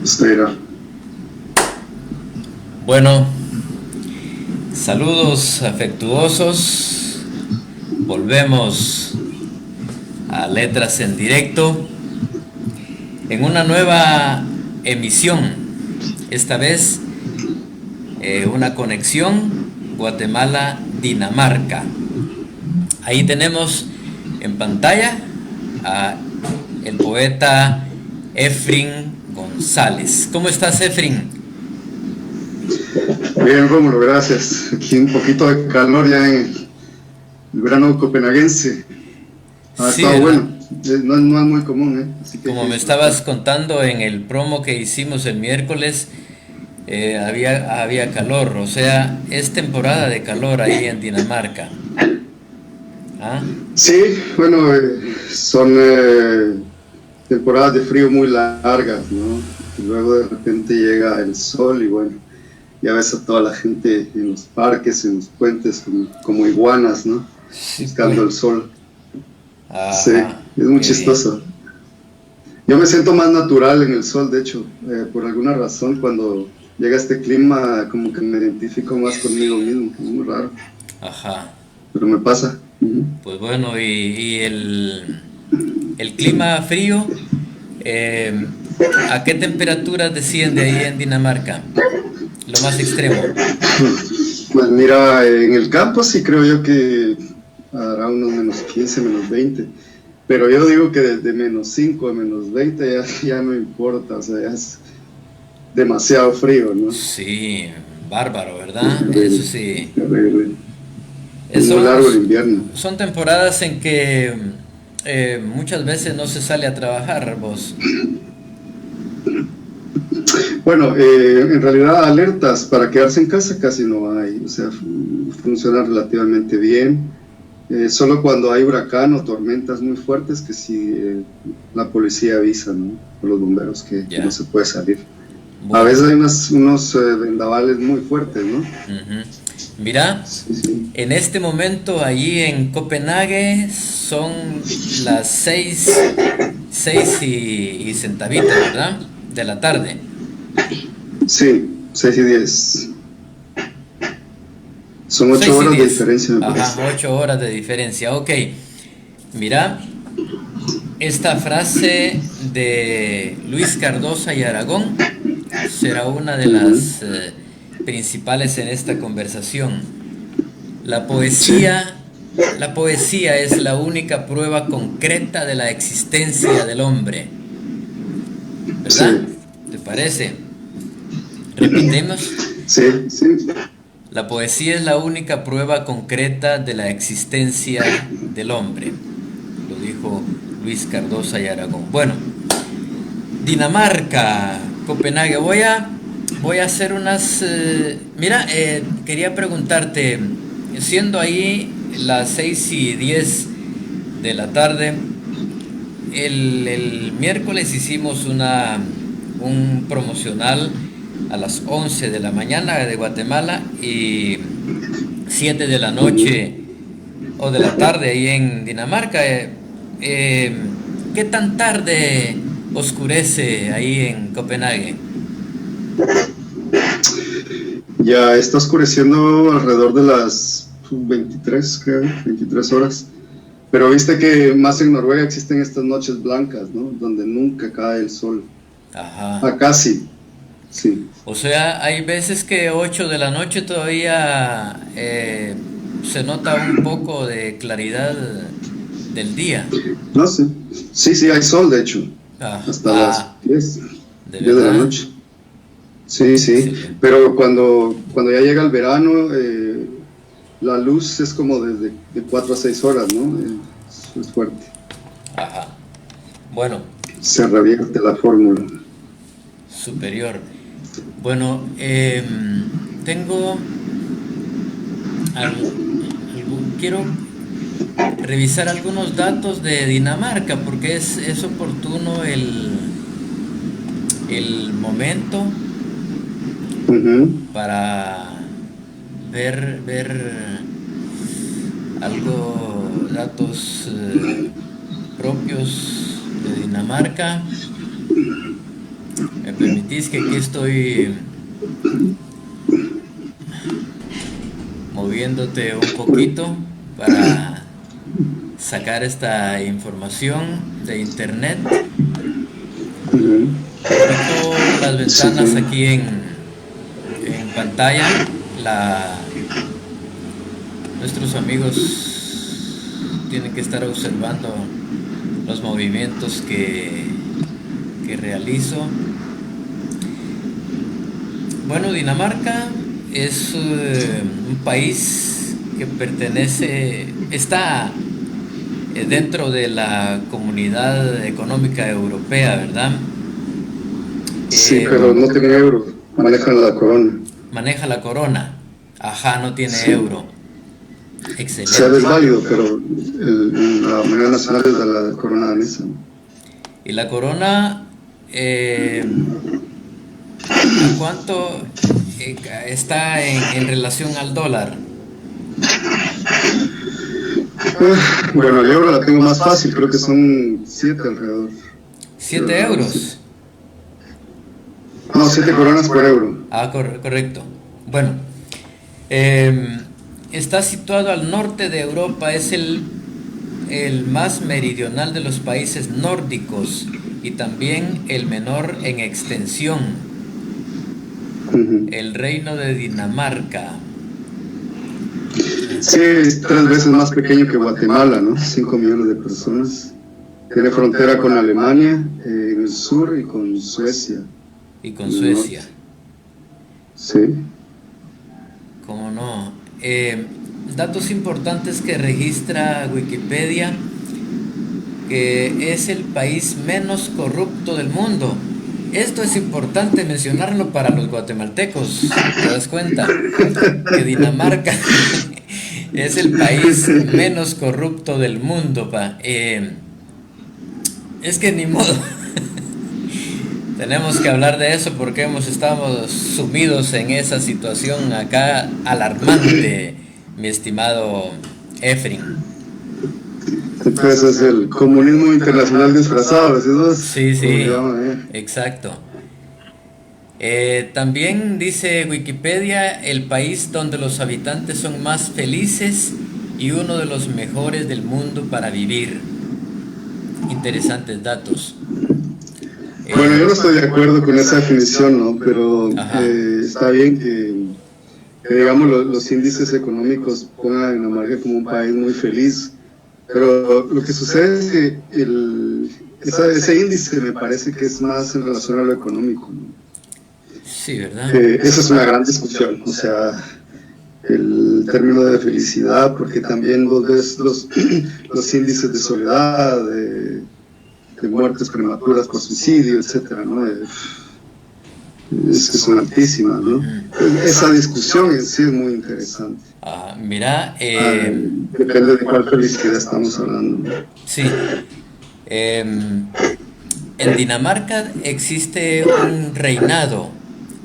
Espera. Bueno, saludos afectuosos. Volvemos a Letras en Directo en una nueva emisión. Esta vez una conexión Guatemala-Dinamarca. Ahí tenemos en pantalla a el poeta Efrin González. ¿Cómo estás, Efrin? Bien, Rómulo, gracias. Aquí un poquito de calor ya en el verano copenhaguense. Ha Sí, estado ¿verdad? bueno. No es muy común, ¿eh? Así que hay Como que me estabas disfrutar. contando en el promo que hicimos el miércoles, había calor, o sea, es temporada de calor ahí en Dinamarca. ¿Ah? Sí, bueno, son temporadas de frío muy largas, ¿no? Y luego de repente llega el sol y bueno, ya ves a toda la gente en los parques, en los puentes, como iguanas, ¿no? Sí, pues. Buscando el sol. Sí, Ajá, es muy qué bien. chistoso. Yo me siento más natural en el sol, de hecho, por alguna razón cuando llega este clima como que me identifico más conmigo mismo, es muy raro, Ajá. pero me pasa. Pues bueno, y el clima frío, eh, ¿a qué temperaturas desciende ahí en Dinamarca? Lo más extremo. Pues mira, en el campo sí creo yo que hará unos -15, -20, pero yo digo que desde -5 a -20 ya no importa, o sea, ya es demasiado frío, ¿no? Sí, bárbaro, Es ¿verdad? Eso terrible, sí. terrible. Es muy Son, largo el invierno. son temporadas en que muchas veces no se sale a trabajar, vos. Bueno, en realidad alertas para quedarse en casa casi no hay, o sea, funciona relativamente bien. Solo cuando hay huracán o tormentas muy fuertes que sí la policía avisa, ¿no? O los bomberos que no Ya. se puede salir. A Bueno. veces hay unos vendavales muy fuertes, ¿no? Ujú. Mira, Sí, sí. en este momento allí en Copenhague son las 6 y centavitos, ¿verdad? De la tarde. Sí, 6 y 10. Son 8 6 y horas de 10. diferencia, me Ajá, parece. 8 horas de diferencia. Ok, mira, esta frase de Luis Cardosa y Aragón será una de Ujú. las principales en esta conversación. La Sí, poesía, la poesía es la única prueba concreta de la existencia del hombre, ¿verdad? sí, ¿Te parece? Repitemos. sí, sí. La poesía es la única prueba concreta de la existencia del hombre, lo dijo Luis Cardosa y Aragón. Bueno, Dinamarca, Copenhague. Voy a hacer unas... mira, quería preguntarte, siendo ahí las 6:10 de la tarde, el miércoles hicimos un promocional a las 11 de la mañana de Guatemala y 7 de la Ujú. noche o de la tarde ahí en Dinamarca. Eh, ¿Qué tan tarde oscurece ahí en Copenhague? Ya está oscureciendo alrededor de las 23, creo, 23 horas. Pero viste que más en Noruega existen estas noches blancas, ¿no? Donde nunca cae el sol. Ajá. Acá sí, sí. O sea, hay veces que 8 de la noche todavía se nota un poco de claridad del día. No sé. Sí, sí, hay sol, de hecho. Ah, Hasta las 10, ¿de 10 de la verdad? noche. Sí, sí. Excelente. Pero cuando ya llega el verano, la luz es como desde de 4 a 6 horas, ¿no? Es fuerte. Ajá. Bueno, Se revierte la fórmula. superior. Bueno, tengo al- quiero revisar algunos datos de Dinamarca porque es oportuno el momento Ujú. para ver algo, datos propios de Dinamarca. ¿Me permitís que aquí estoy moviéndote un poquito para sacar esta información de internet? Ujú. Ubico las Sí, ventanas sí. aquí en pantalla. La, Nuestros amigos tienen que estar observando los movimientos que realizo. Bueno, Dinamarca es un país que está dentro de la Comunidad Económica Europea, ¿verdad? Sí, Eh, pero no tienen euro, manejan la corona. Maneja la corona. Ajá, no tiene Sí. euro. O sea, es Excelente. válido, pero la moneda nacional es de la corona danesa. ¿Y la corona a cuánto está en relación al dólar? Bueno, el euro la tengo más fácil, creo que son 7 alrededor. Pero 7 euros. no, 7 coronas por euro. Ah, correcto. Bueno, eh, está situado al norte de Europa, es el más meridional de los países nórdicos y también el menor en extensión. Ujú. El reino de Dinamarca. Sí, es 3 veces más pequeño que Guatemala, ¿no? 5 millones de personas. Tiene frontera con Alemania en el sur y con Suecia Y con en el norte. Suecia. Sí. ¿Cómo no? Datos importantes que registra Wikipedia, que es el país menos corrupto del mundo. Esto es importante mencionarlo para los guatemaltecos. ¿Te das cuenta? Que Dinamarca es el país menos corrupto del mundo, pa. Es que ni modo. Tenemos que hablar de eso porque hemos estado sumidos en esa situación acá alarmante, mi estimado Efrin. Entonces es el comunismo internacional disfrazado, ¿sí? Sí, ¿Cómo se sí, llama? exacto. También dice Wikipedia, el país donde los habitantes son más felices y uno de los mejores del mundo para vivir. Interesantes datos. Bueno, yo no estoy de acuerdo con esa definición, ¿no? Pero Ajá. está bien que digamos, los índices económicos pongan a Dinamarca como un país muy feliz. Pero lo que sucede es que ese índice me parece que es más en relación a lo económico, ¿no? Sí, ¿verdad? Esa es una gran discusión, o sea, el término de felicidad, porque también vos ves los índices de soledad, de muertes prematuras por suicidio, etcétera, ¿no? Es que son altísimas, ¿no? Esa discusión en sí es muy interesante. Mira, Depende de cuál felicidad estamos hablando, ¿no? sí. En Dinamarca existe un reinado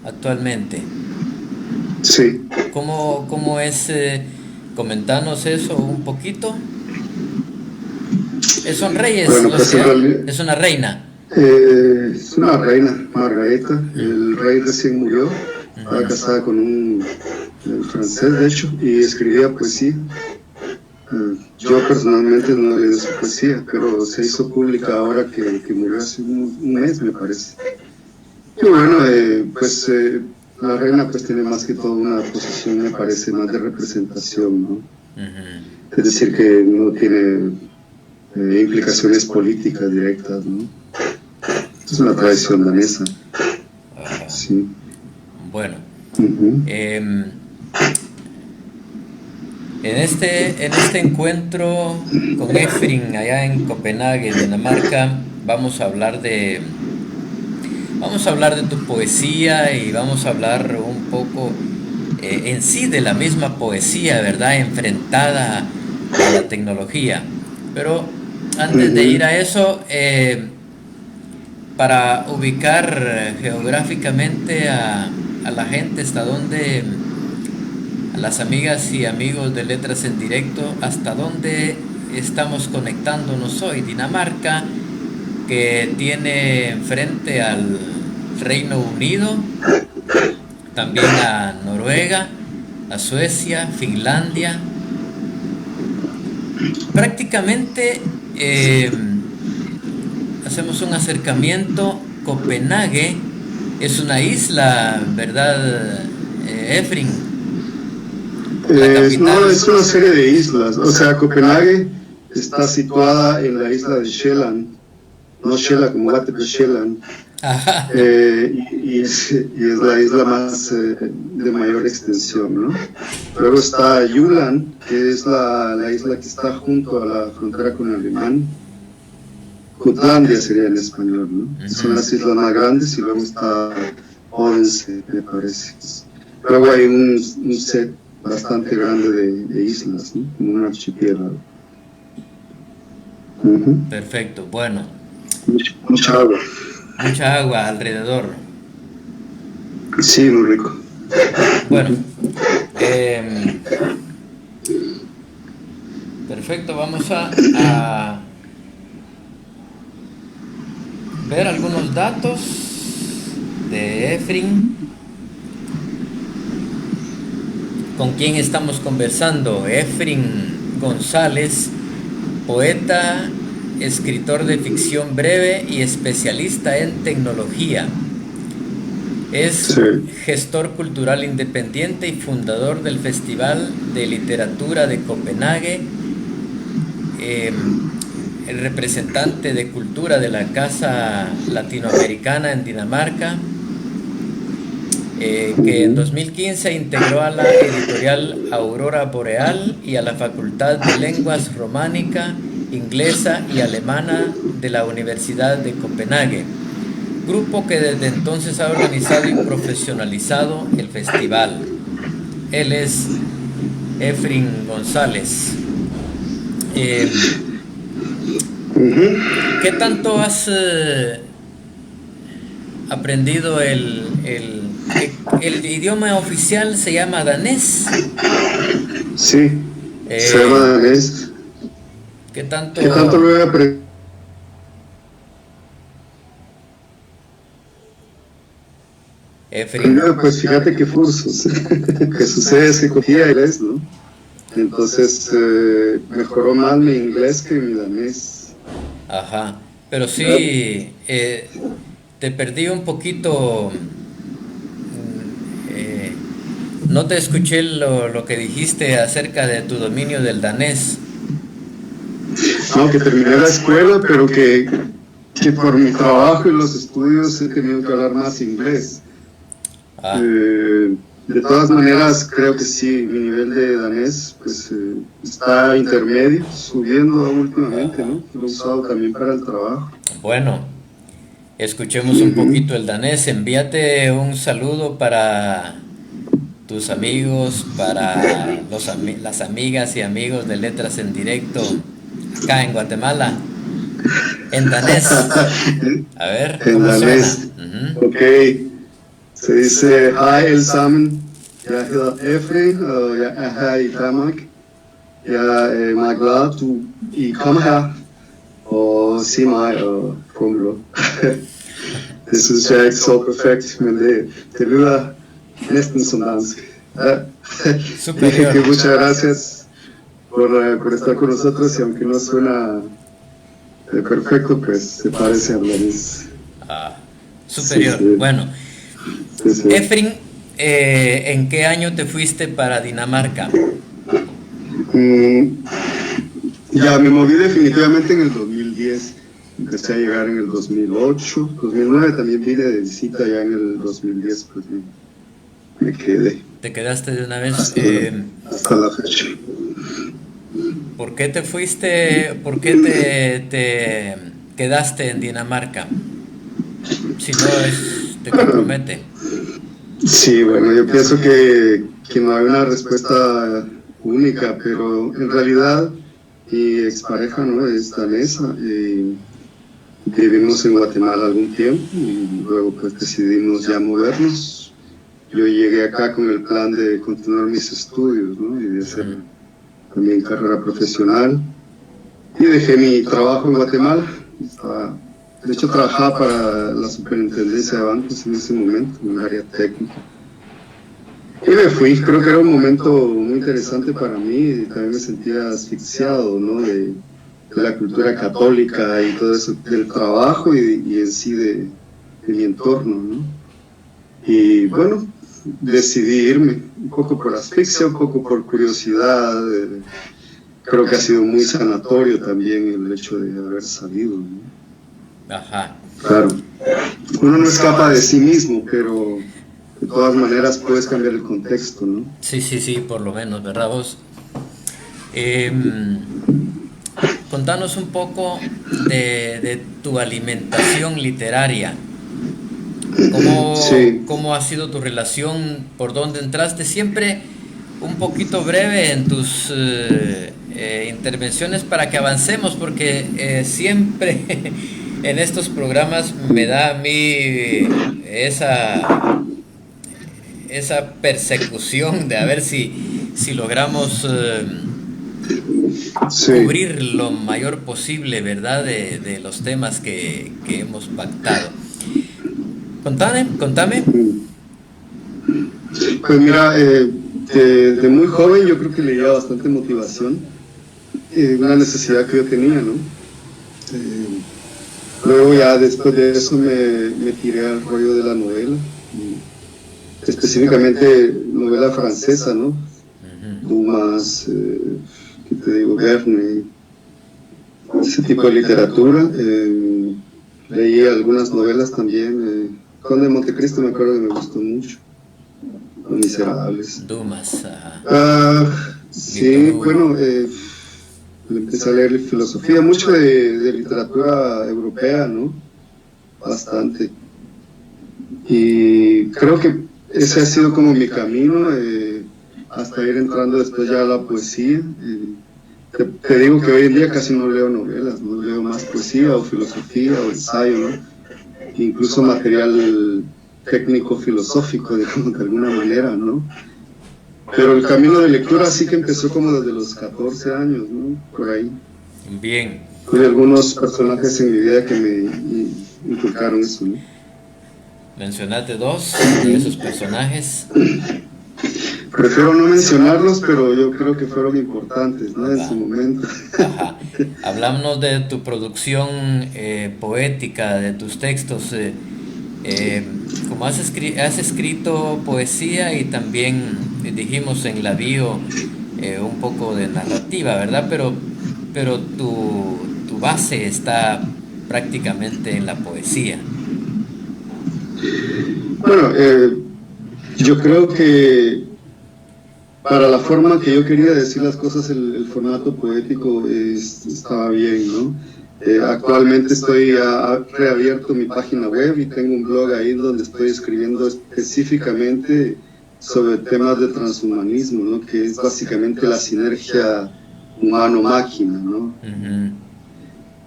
actualmente. Sí. ¿Cómo es? Comentanos eso un poquito. Son reyes Bueno, los pues que en hay. realidad Es una reina. es una reina, Margarita. El rey recién murió, estaba casada con un francés, de hecho, y escribía poesía. Yo personalmente no leí su poesía, pero se hizo pública ahora que murió hace un mes, me parece. Y bueno, pues la reina pues tiene más que todo una posición, me parece, más de representación, ¿no? Es decir, que no tiene implicaciones políticas directas, ¿no? Es una tradición danesa. Ajá. Sí. Bueno, Uh-huh. en este encuentro con Efrin allá en Copenhague, Dinamarca, vamos a hablar de tu poesía y vamos a hablar un poco en sí de la misma poesía, ¿verdad? Enfrentada a la tecnología. Pero antes de ir a eso, para ubicar geográficamente a la gente, hasta dónde, a las amigas y amigos de Letras en Directo, hasta dónde estamos conectándonos hoy. Dinamarca, que tiene enfrente al Reino Unido, también a Noruega, a Suecia, Finlandia. Prácticamente hacemos un acercamiento. Copenhague es una isla, ¿verdad, Efrin? No, es una serie de islas. O sea, Copenhague está situada en la isla de Sjælland, no Sjælland como Guate, pero Sjælland. Y es la isla más de mayor extensión, ¿no? Luego está Jylland, que es la isla que está junto a la frontera con Alemania. Jutlandia sería en español, ¿no? Son las islas más grandes, y luego está Odense, me parece. Luego hay un set bastante grande de islas, ¿no? Como un archipiélago. Perfecto, bueno. Mucha agua. Mucha agua alrededor. Sí, muy rico. Bueno, perfecto, vamos a ver algunos datos de Efrin. ¿Con quién estamos conversando? Efrin González, poeta, escritor de ficción breve y especialista en tecnología. Es gestor cultural independiente y fundador del Festival de Literatura de Copenhague, el representante de cultura de la Casa Latinoamericana en Dinamarca, que en 2015 integró a la editorial Aurora Boreal y a la Facultad de Lenguas Románica, Inglesa y Alemana de la Universidad de Copenhague, grupo que desde entonces ha organizado y profesionalizado el festival. Él es Efrin González. ¿Qué tanto has aprendido el idioma oficial? Se llama danés. Sí, se llama danés. ¿Qué tanto lo he aprendido? Pues fíjate que fursos. Que sucede es que cogía inglés, ¿no? Entonces mejoró más mi inglés que mi danés. Ajá, pero sí, te perdí un poquito. No te escuché lo que dijiste acerca de tu dominio del danés. No, que terminé la escuela, pero que por mi trabajo y los estudios he tenido que hablar más inglés. De todas maneras, creo que sí, mi nivel de danés pues está intermedio, subiendo últimamente, ¿no? Lo he usado también para el trabajo. Bueno, escuchemos un poquito el danés. Envíate un saludo para tus amigos, para las amigas y amigos de Letras en Directo acá en Guatemala, en danés. A ver, ¿cómo danés suena? Ok, se dice hi elsamen, jeg hedder Efrin, og jeg er her i Danmark. Jeg er meget glad, at I kommer her og se mig og Formula. Det synes jeg ikke så perfekt, men det lyder næsten som dansk. Dije que muchas gracias por estar con nosotros, y aunque no suena perfecto, pues se parece a danés. Superior. Sí, sí. Bueno, sí, sí. Efrin, ¿en qué año te fuiste para Dinamarca? Ya me moví definitivamente en el 2010. Empecé a llegar en el 2008, 2009 también vine de visita, ya en el 2010 pues me quedé. ¿Te quedaste de una vez? Hasta la fecha. ¿Por qué te fuiste? ¿Por qué te quedaste en Dinamarca? Si no te compromete. Sí, bueno, yo pienso que no hay una respuesta única, pero en realidad mi expareja, ¿no?, es danesa, y vivimos en Guatemala algún tiempo y luego pues decidimos ya movernos. Yo llegué acá con el plan de continuar mis estudios, ¿no?, y de hacer también carrera profesional, y dejé mi trabajo en Guatemala. Estaba De hecho, trabajaba para la superintendencia de bancos en ese momento, en el área técnica. Y me fui, creo que era un momento muy interesante para mí, y también me sentía asfixiado, ¿no? De la cultura católica y todo eso, del trabajo y en sí de mi entorno, ¿no? Y bueno, decidí irme, un poco por asfixia, un poco por curiosidad. Creo que ha sido muy sanatorio también el hecho de haber salido, ¿no? Ajá. Claro, uno no escapa de sí mismo, pero de todas maneras puedes cambiar el contexto, ¿no? Sí, por lo menos, ¿verdad vos? Contanos un poco de tu alimentación literaria. Sí. ¿Cómo ha sido tu relación? ¿Por dónde entraste? Siempre un poquito breve en tus intervenciones para que avancemos, porque siempre en estos programas me da a mí esa persecución de a ver si logramos cubrir lo mayor posible, ¿verdad? De los temas que hemos pactado. Contame. Pues mira, de muy joven yo creo que leía bastante motivación, una necesidad que yo tenía, ¿no? Luego ya después de eso me tiré al rollo de la novela, específicamente novela francesa, ¿no? Dumas, ¿qué te digo? Verne, ese tipo de literatura. Leí algunas novelas también. Conde de Montecristo me acuerdo que me gustó mucho. Los Miserables. Dumas. Sí, bueno, empecé a leer filosofía, mucho de literatura europea, ¿no? Bastante. Y creo que ese ha sido como mi camino, hasta ir entrando después ya a la poesía. Te digo que hoy en día casi no leo novelas, no leo más poesía o filosofía o ensayo, ¿no? Incluso material técnico filosófico, digamos, de alguna manera, ¿no? Pero el camino de lectura sí que empezó como desde los 14 años, ¿no? Por ahí. Bien. Tuve algunos personajes en mi vida que me inculcaron eso, ¿no? Mencionate dos de esos personajes. Prefiero no mencionarlos, pero yo creo que fueron importantes, ¿no? En su momento. Ajá. Hablamos de tu producción poética, de tus textos. Como has escrito poesía y también dijimos en la bio un poco de narrativa, ¿verdad? Pero tu base está prácticamente en la poesía. Bueno, yo creo que para la forma que yo quería decir las cosas, el formato poético estaba bien, ¿no? Actualmente estoy reabierto mi página web y tengo un blog ahí donde estoy escribiendo específicamente sobre temas de transhumanismo, ¿no? Que es básicamente la sinergia humano-máquina, ¿no?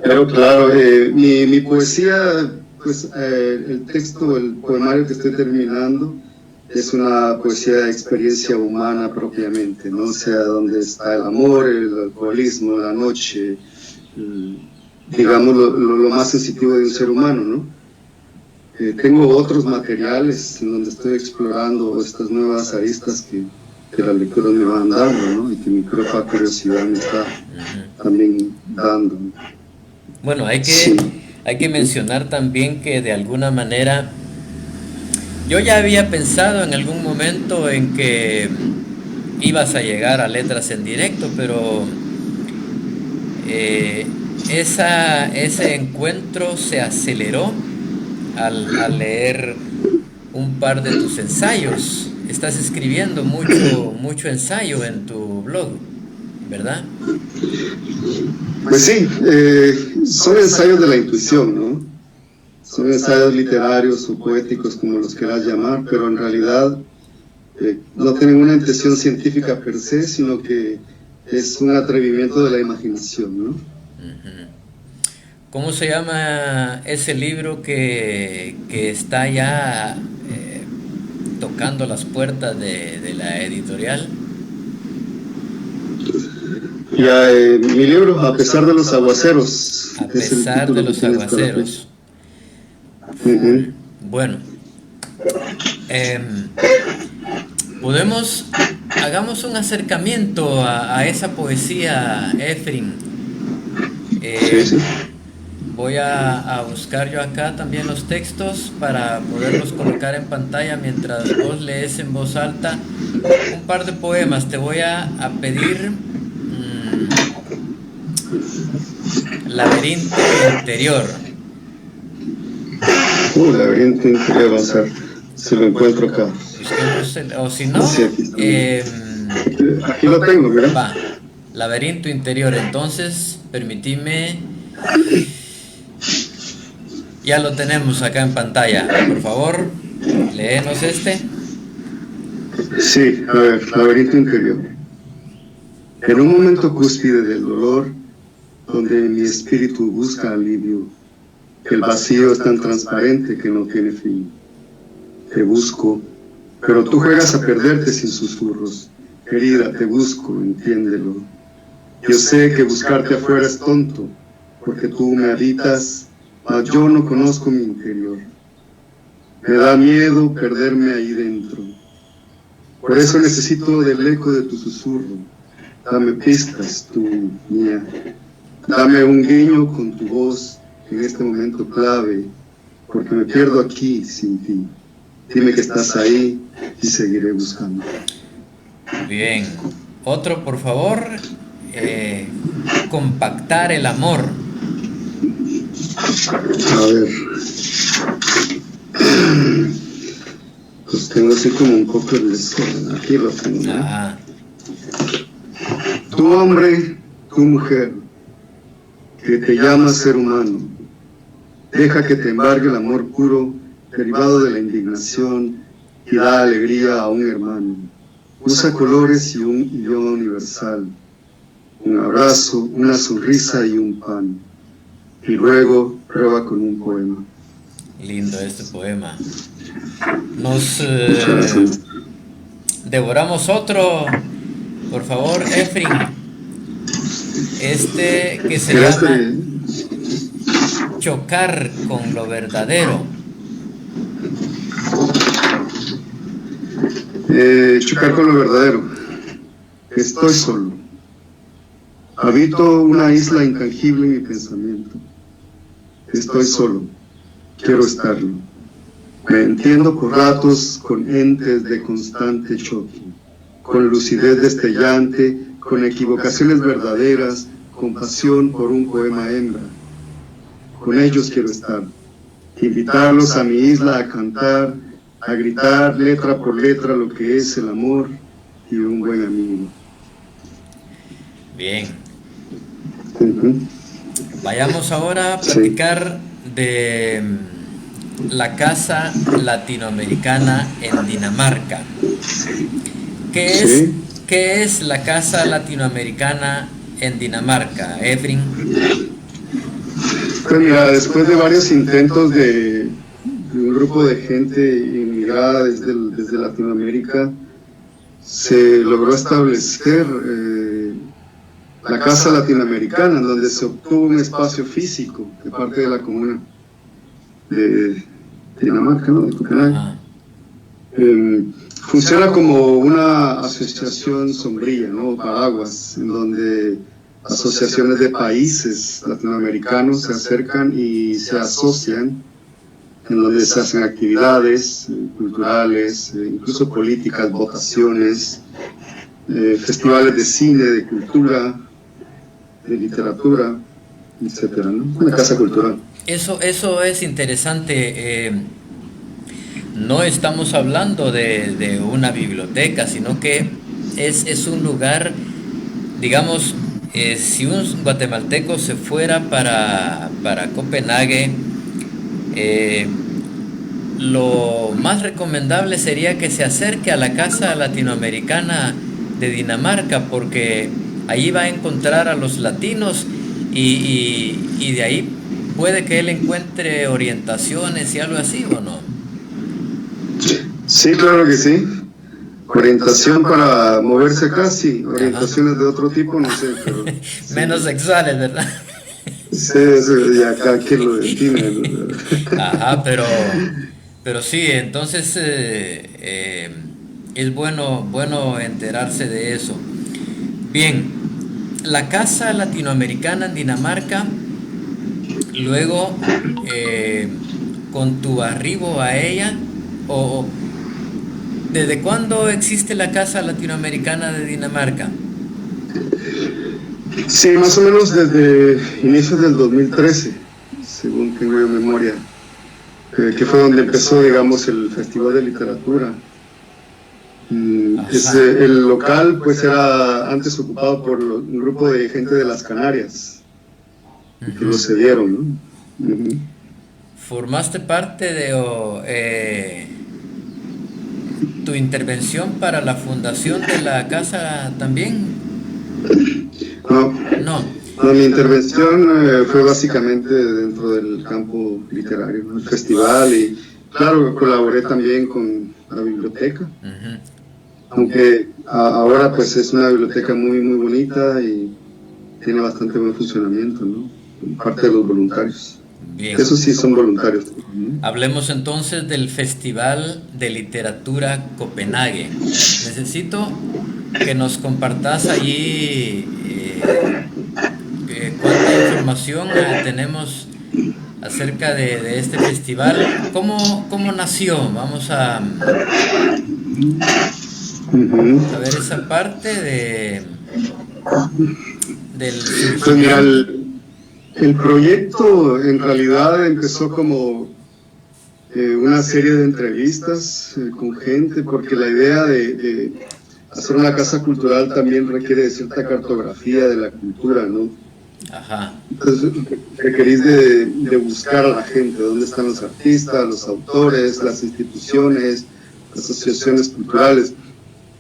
Pero claro, mi poesía, pues el texto, el poemario que estoy terminando, es una poesía de experiencia humana propiamente, ¿no? O sea, donde está el amor, el alcoholismo, la noche, digamos lo más sensitivo de un ser humano, ¿no? Tengo otros materiales en donde estoy explorando estas nuevas aristas que las lecturas me van dando, ¿no? Y que mi propia curiosidad me está también dando. Bueno, hay que mencionar también que de alguna manera yo ya había pensado en algún momento en que ibas a llegar a Letras en Directo, pero ese encuentro se aceleró al leer un par de tus ensayos. Estás escribiendo mucho ensayo en tu blog, ¿verdad? Pues sí, son ensayos de la intuición, ¿no? Son ensayos literarios o poéticos, como los quieras llamar, pero en realidad no tienen una intención científica per se, sino que es un atrevimiento de la imaginación, ¿no? ¿Cómo se llama ese libro que está ya tocando las puertas de la editorial? Ya, mi libro, A pesar de los aguaceros. A pesar de los aguaceros. Ujú. Bueno, em, hagamos un acercamiento a esa poesía, Efrin. Sí, sí. Voy a buscar yo acá también los textos para poderlos colocar en pantalla mientras vos lees en voz alta un par de poemas. Te voy a pedir Laberinto Interior. Laberinto interior, vamos a ver si lo encuentro acá. O si no, Sí, aquí está. Aquí lo tengo, mira. va, Laberinto Interior. Entonces, permitime. Ya lo tenemos acá en pantalla. Por favor, léenos este. Sí, a ver, laberinto interior. En un momento cúspide del dolor, donde mi espíritu busca alivio, el vacío es tan transparente que no tiene fin. Te busco, pero tú juegas a perderte sin susurros. Querida, te busco, entiéndelo. Yo sé que buscarte afuera es tonto, porque tú me habitas, mas yo no conozco mi interior. Me da miedo perderme ahí dentro. Por eso necesito del eco de tu susurro. Dame pistas, tú, mía. Dame un guiño con tu voz en este momento clave, porque me pierdo aquí sin ti. Dime que estás ahí y seguiré buscando. Bien. Otro, por favor. Compactar el amor. A ver. Pues tengo así como un poco de desorden. Aquí lo tengo, ¿no? Ah, Tu hombre, tu mujer, que te llama ser humano, deja que te embargue el amor puro, derivado de la indignación, y da alegría a un hermano. Usa colores y un idioma universal, un abrazo, una sonrisa y un pan. Y luego prueba con un poema. lindo este poema. Nos Muchas gracias. devoramos otro, por favor, Efrin. Este que se Mira llama Chocar con lo verdadero. Chocar con lo verdadero. Estoy solo. Habito una isla intangible en mi pensamiento. Estoy solo. Quiero estarlo. Me entiendo por ratos con entes de constante choque, con lucidez destellante, con equivocaciones verdaderas, con pasión por un poema hembra. Con ellos quiero estar. Invitarlos a mi isla a cantar, a gritar letra por letra lo que es el amor y un buen amigo. Bien. Uh-huh. Vayamos ahora a platicar de la Casa Latinoamericana en Dinamarca. Sí. ¿Qué es la Casa Latinoamericana en Dinamarca, Efrin? Pues mira, después de varios intentos de un grupo de gente inmigrada desde Latinoamérica, se logró establecer la Casa Latinoamericana, en donde se obtuvo un espacio físico de parte de la comuna de Dinamarca, ¿no? De Copenhague. Funciona como una asociación sombrilla, ¿no? Paraguas, en donde asociaciones de países latinoamericanos se acercan y se asocian, en donde se hacen actividades culturales, incluso políticas, votaciones, festivales de cine, de cultura, de literatura, etcétera, ¿no? Una casa cultural. Eso es interesante. No estamos hablando de una biblioteca, sino que es un lugar, digamos, si un guatemalteco se fuera para Copenhague, lo más recomendable sería que se acerque a la Casa Latinoamericana de Dinamarca, porque ahí va a encontrar a los latinos y de ahí puede que él encuentre orientaciones y algo así, ¿o no? Sí, claro que sí. Orientación para moverse acá, sí. Orientaciones de otro tipo, no sé, pero... Menos sexuales, ¿verdad? Sí, eso, y acá que lo define, ¿no? Ajá, pero sí, entonces es bueno enterarse de eso. Bien, la casa latinoamericana en Dinamarca, luego con tu arribo a ella, o ¿desde cuándo existe la casa latinoamericana de Dinamarca? Sí, más o menos desde inicios del 2013, según tengo yo memoria, que fue donde empezó, digamos, el Festival de Literatura. Ajá. El local, pues, era antes ocupado por un grupo de gente de las Canarias, que lo Ujú. cedieron, ¿no? Ujú. ¿Formaste parte de tu intervención para la fundación de la casa también? No, No. no, mi intervención fue básicamente dentro del campo literario, ¿no? El festival y, claro, colaboré también con la biblioteca, Ujú. aunque ahora pues es una biblioteca muy, muy bonita y tiene bastante buen funcionamiento, ¿no? Parte de los voluntarios. Bien. Eso sí, son voluntarios, ¿no? Hablemos entonces del Festival de Literatura Copenhague. Necesito que nos compartas allí cuánta información tenemos acerca de este festival. ¿Cómo nació? Vamos Ujú. a ver esa parte del Pues mira, surgimiento. el proyecto en realidad empezó como una serie de entrevistas con gente, porque la idea de hacer una casa cultural también requiere de cierta cartografía de la cultura, ¿no? Ajá. Entonces requerís de buscar a la gente, dónde están los artistas, los autores, las instituciones, las asociaciones culturales.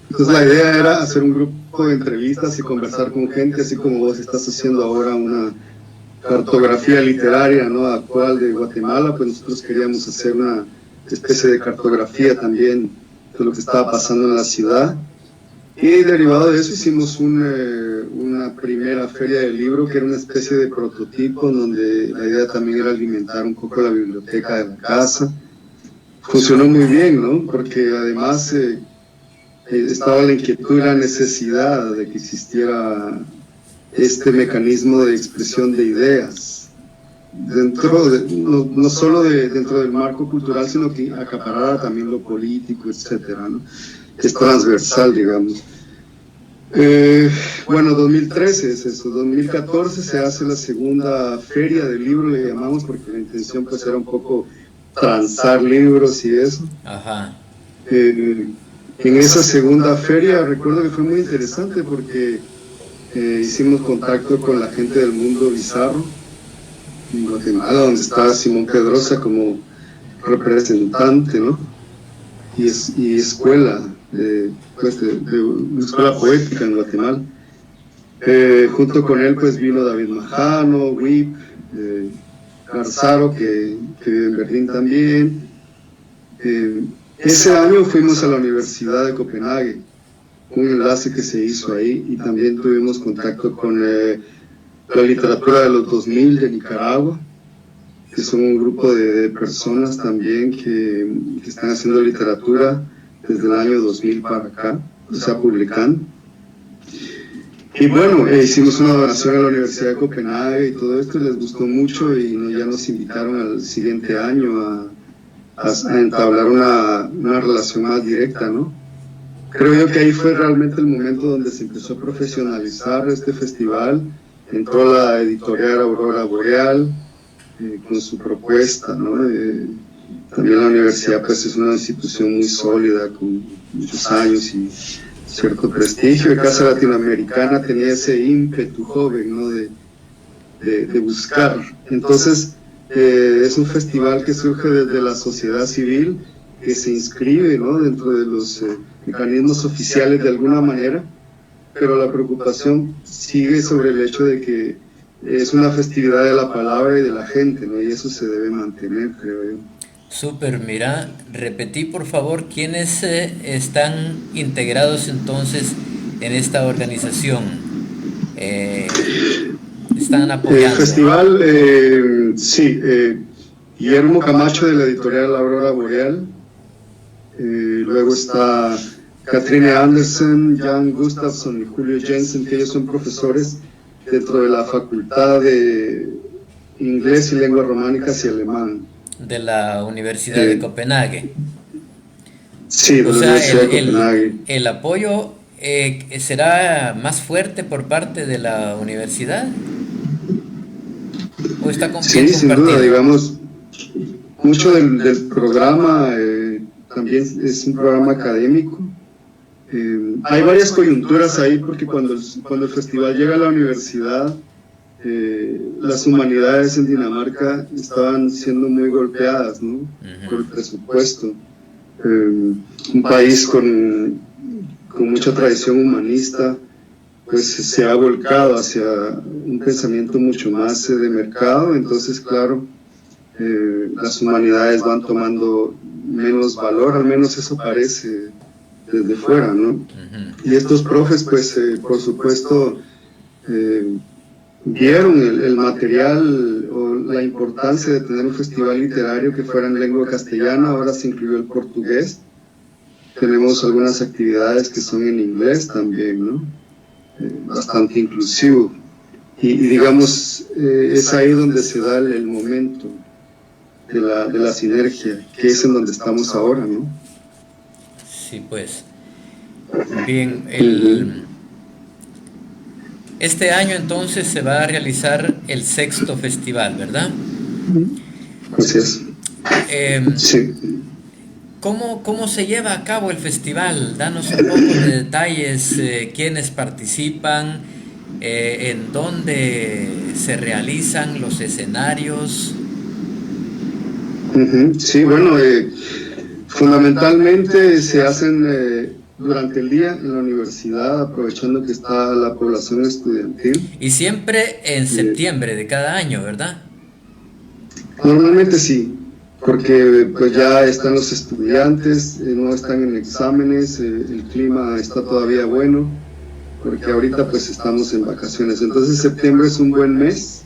Entonces la idea era hacer un grupo de entrevistas y conversar con gente, así como vos estás haciendo ahora una cartografía literaria, ¿no? Actual de Guatemala, pues nosotros queríamos hacer una especie de cartografía también de lo que estaba pasando en la ciudad. Y derivado de eso hicimos una primera feria del libro que era una especie de prototipo donde la idea también era alimentar un poco la biblioteca de la casa. Funcionó muy bien, ¿no? Porque además estaba la inquietud y la necesidad de que existiera este mecanismo de expresión de ideas no solo dentro del marco cultural, sino que acaparara también lo político, etcétera, ¿no? Es transversal, digamos. Bueno, 2013 es eso, 2014 se hace la segunda feria del libro, le llamamos, porque la intención pues era un poco transar libros y eso. Ajá. En esa segunda feria recuerdo que fue muy interesante porque hicimos contacto con la gente del mundo bizarro en Guatemala, donde estaba Simón Pedrosa como representante, ¿no? Y escuela, pues de una escuela poética en Guatemala. Junto con él pues vino David Majano, Wip, Garzaro, que vive en Berlín también. Ese año fuimos a la Universidad de Copenhague, un enlace que se hizo ahí, y también tuvimos contacto con la literatura de los 2000 de Nicaragua, que son un grupo de personas también que están haciendo literatura desde el año 2000 para acá, o sea, publicando. Y bueno, hicimos una donación a la Universidad de Copenhague y todo esto, les gustó mucho y ya nos invitaron al siguiente año a entablar una relación más directa, ¿no? Creo yo que ahí fue realmente el momento donde se empezó a profesionalizar este festival. Entró la editorial Aurora Boreal con su propuesta, ¿no? También la universidad pues es una institución muy sólida, con muchos años y cierto prestigio. Y Casa Latinoamericana tenía ese ímpetu joven, ¿no? De buscar. Entonces, es un festival que surge desde la sociedad civil, que se inscribe, ¿no? Dentro de los mecanismos oficiales de alguna manera, pero la preocupación sigue sobre el hecho de que es una festividad de la palabra y de la gente, ¿no? Y eso se debe mantener, creo yo. Súper, mira, repetí por favor quiénes están integrados entonces en esta organización. Eh, están El apoyando? festival, sí, Guillermo Camacho de la editorial Aurora Boreal, luego está Katrine Andersen, Jan Gustafsson y Julio Jensen, que ellos son profesores dentro de la Facultad de Inglés y Lenguas Románicas y Alemán. De la Universidad de Copenhague. Sí, de O la sea, Universidad de Copenhague. el apoyo será más fuerte por parte de la universidad, o está bien Sí, sin duda, compartido. digamos, mucho del programa también es un programa académico. Hay varias coyunturas ahí porque cuando el festival llega a la universidad, las humanidades en Dinamarca estaban siendo muy golpeadas, ¿no? Por el presupuesto. Un país con mucha tradición humanista, pues se ha volcado hacia un pensamiento mucho más de mercado. Entonces, claro, las humanidades van tomando menos valor, al menos eso parece desde fuera, ¿no? Y estos profes, pues, por supuesto, vieron el material o la importancia de tener un festival literario que fuera en lengua castellana. Ahora se incluyó el portugués. Tenemos algunas actividades que son en inglés también, ¿no? Bastante inclusivo. Y digamos, es ahí donde se da el momento de la sinergia, que es en donde estamos ahora, ¿no? Sí, pues. Bien, este año entonces se va a realizar el 6º festival, ¿verdad? Así es. Sí. ¿Cómo se lleva a cabo el festival? Danos un poco de detalles, quiénes participan, en dónde se realizan los escenarios. Sí, bueno, fundamentalmente se hacen durante el día en la universidad, aprovechando que está la población estudiantil. Y siempre en septiembre de cada año, ¿verdad? Normalmente sí, porque pues ya están los estudiantes, no están en exámenes, el clima está todavía bueno, porque ahorita pues estamos en vacaciones. Entonces septiembre es un buen mes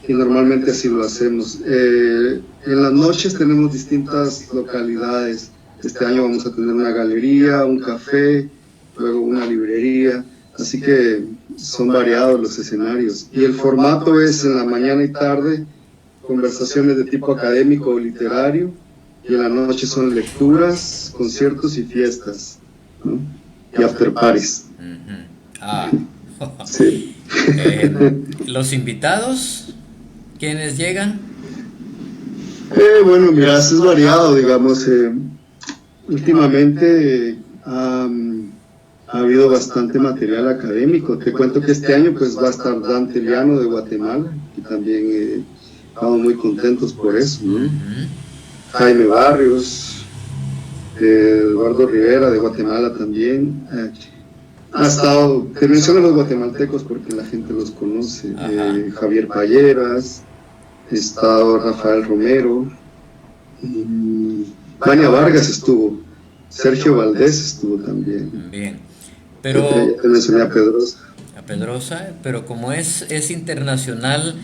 y normalmente así lo hacemos. En las noches tenemos distintas localidades. Este año vamos a tener una galería, un café, luego una librería, así que son variados los escenarios. Y el formato es en la mañana y tarde, conversaciones de tipo académico o literario, y en la noche son lecturas, conciertos y fiestas, ¿no? Y after parties. Ah. Sí. ¿Los invitados? ¿Quiénes llegan? Bueno, mira, es variado, digamos. Últimamente ha habido bastante material académico. Te cuento que este año pues va a estar Dante Liano de Guatemala, y también estamos muy contentos por eso, ¿no? Jaime Barrios, Eduardo Rivera de Guatemala también. Ha estado, te menciono los guatemaltecos porque la gente los conoce. Javier Palleras, ha estado Rafael Romero, Vania Vargas estuvo, Sergio Valdés estuvo también. Bien, pero te mencioné a Pedrosa. A Pedrosa, pero como es internacional,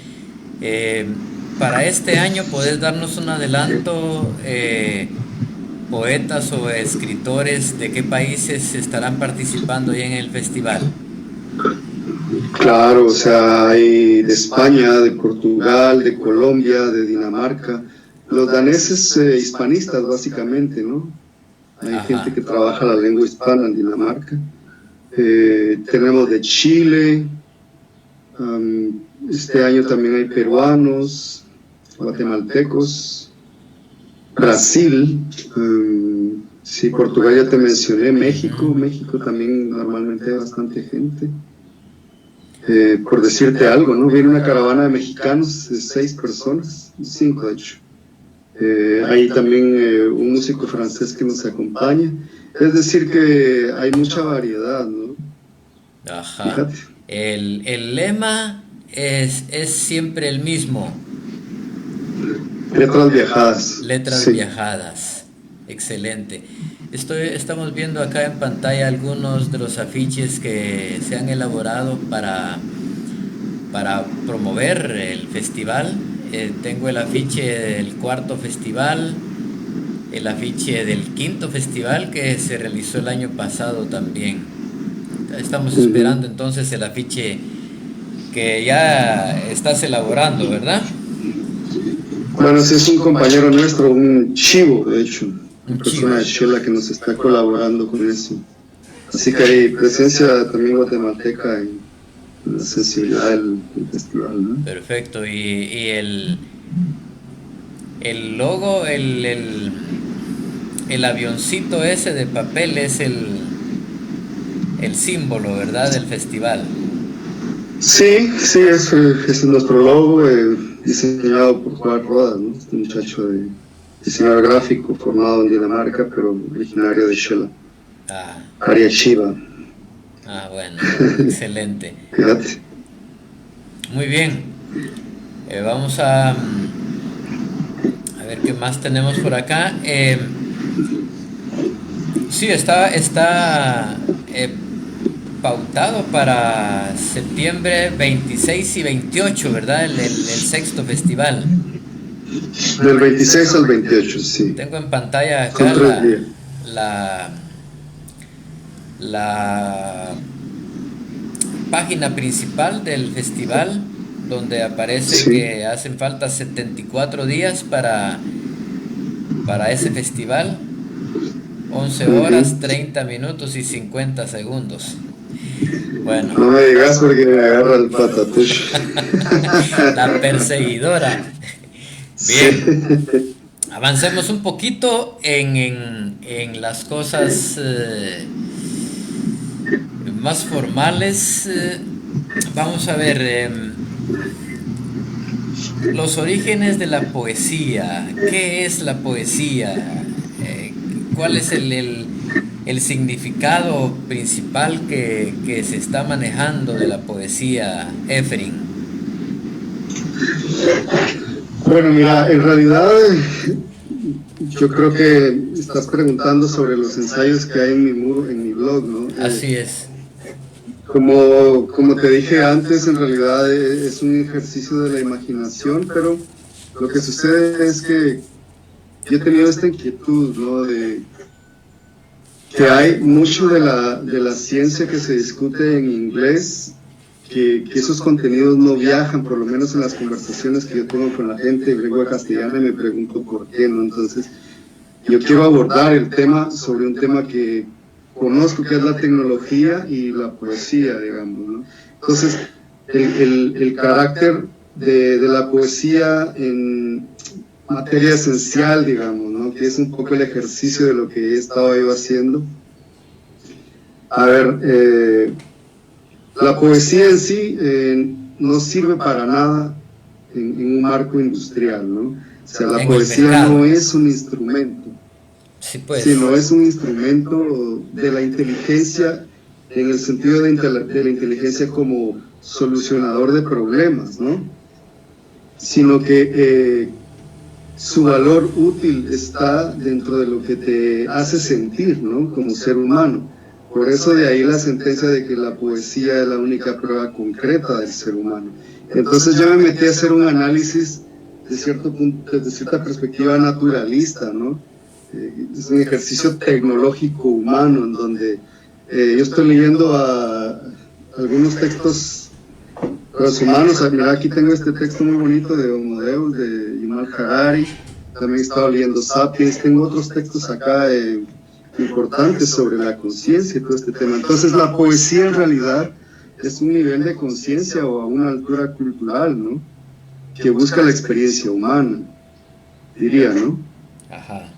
para este año podés darnos un adelanto, poetas o escritores de qué países estarán participando ya en el festival. Claro, o sea, hay de España, de Portugal, de Colombia, de Dinamarca. Los daneses hispanistas, básicamente, ¿no? Hay gente que trabaja la lengua hispana en Dinamarca. Tenemos de Chile. Este año también hay peruanos, guatemaltecos, Brasil. Sí, Portugal ya te mencioné, México también normalmente hay bastante gente. Por decirte algo, ¿no? Viene una caravana de mexicanos de 6 personas, 5 de hecho. Hay también un músico francés que nos acompaña. Es decir que hay mucha variedad, ¿no? Ajá. Fíjate. El lema es siempre el mismo. Letras viajadas. Letras viajadas. Excelente. Estamos viendo acá en pantalla algunos de los afiches que se han elaborado para promover el festival. Tengo el afiche del cuarto festival, el afiche del quinto festival que se realizó el año pasado también. Estamos esperando entonces el afiche que ya estás elaborando, ¿verdad? Bueno, ese es un compañero nuestro, un chivo, de hecho, una persona de Shela que nos está colaborando con eso. Así que hay presencia también guatemalteca en la sensibilidad del festival, ¿no? Perfecto. Y el logo, el avioncito ese de papel es el símbolo, ¿verdad?, del festival. Sí, sí, es nuestro logo, diseñado por Juan Rodas, ¿no? Este muchacho de diseñador gráfico formado en Dinamarca, pero originario de Shela. Área Chiva. Bueno, excelente. Fíjate. Muy bien. Vamos a ver qué más tenemos por acá. Sí, está pautado para septiembre 26 y 28, ¿verdad? El sexto festival. Del 26 al 28, sí. Tengo en pantalla acá la página principal del festival, donde aparece que hacen falta 74 días para ese festival, 11 horas, 30 minutos y 50 segundos. Bueno. No me digas porque me agarra el patatucho. La perseguidora. Bien. Avancemos un poquito en las cosas más formales. Vamos a ver los orígenes de la poesía. ¿Qué es la poesía? ¿Cuál es el significado principal que se está manejando de la poesía, Efraín? Bueno, mira, en realidad yo creo que estás preguntando sobre los ensayos que hay en mi muro, en mi blog, ¿no? Así es. Como te dije antes, en realidad es un ejercicio de la imaginación, pero lo que sucede es que yo he tenido esta inquietud, ¿no? De que hay mucho de la ciencia que se discute en inglés, que esos contenidos no viajan, por lo menos en las conversaciones que yo tengo con la gente en lengua castellana, y me pregunto por qué, ¿no? Entonces, yo quiero abordar el tema sobre un tema que conozco, que es la tecnología y la poesía, digamos, ¿no? Entonces, el carácter de la poesía en materia esencial, digamos, ¿no? Que es un poco el ejercicio de lo que he estado yo haciendo. A ver, la poesía en sí no sirve para nada en un marco industrial, ¿no? O sea, la poesía no es un instrumento, sino es un instrumento de la inteligencia, en el sentido de la inteligencia como solucionador de problemas, ¿no? Sino que su valor útil está dentro de lo que te hace sentir, ¿no? Como ser humano. Por eso de ahí la sentencia de que la poesía es la única prueba concreta del ser humano. Entonces yo me metí a hacer un análisis de cierto punto, desde cierta perspectiva naturalista, ¿no? Es un ejercicio tecnológico humano en donde yo estoy leyendo algunos textos transhumanos. Mira, aquí tengo este texto muy bonito de Homo Deus, de Yuval Harari. También he estado leyendo Sapiens. Tengo otros textos acá importantes sobre la conciencia y todo este tema. Entonces la poesía en realidad es un nivel de conciencia o a una altura cultural, ¿no? Que busca la experiencia humana, diría, ¿no? Ajá.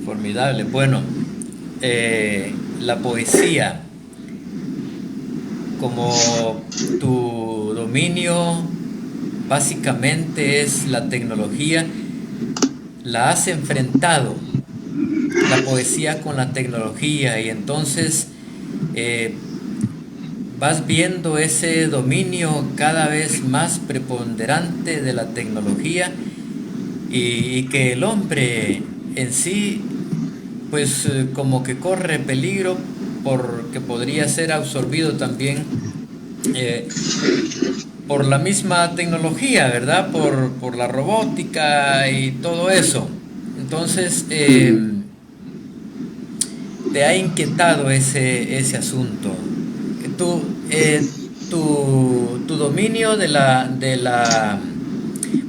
Formidable. Bueno, la poesía, como tu dominio básicamente es la tecnología, la has enfrentado, la poesía con la tecnología, y entonces vas viendo ese dominio cada vez más preponderante de la tecnología, y que el hombre en sí pues como que corre peligro porque podría ser absorbido también eh, por la misma tecnología, ¿verdad? Por la robótica y todo eso. Entonces, Ujú. te ha inquietado ese asunto. Tu, eh, tu dominio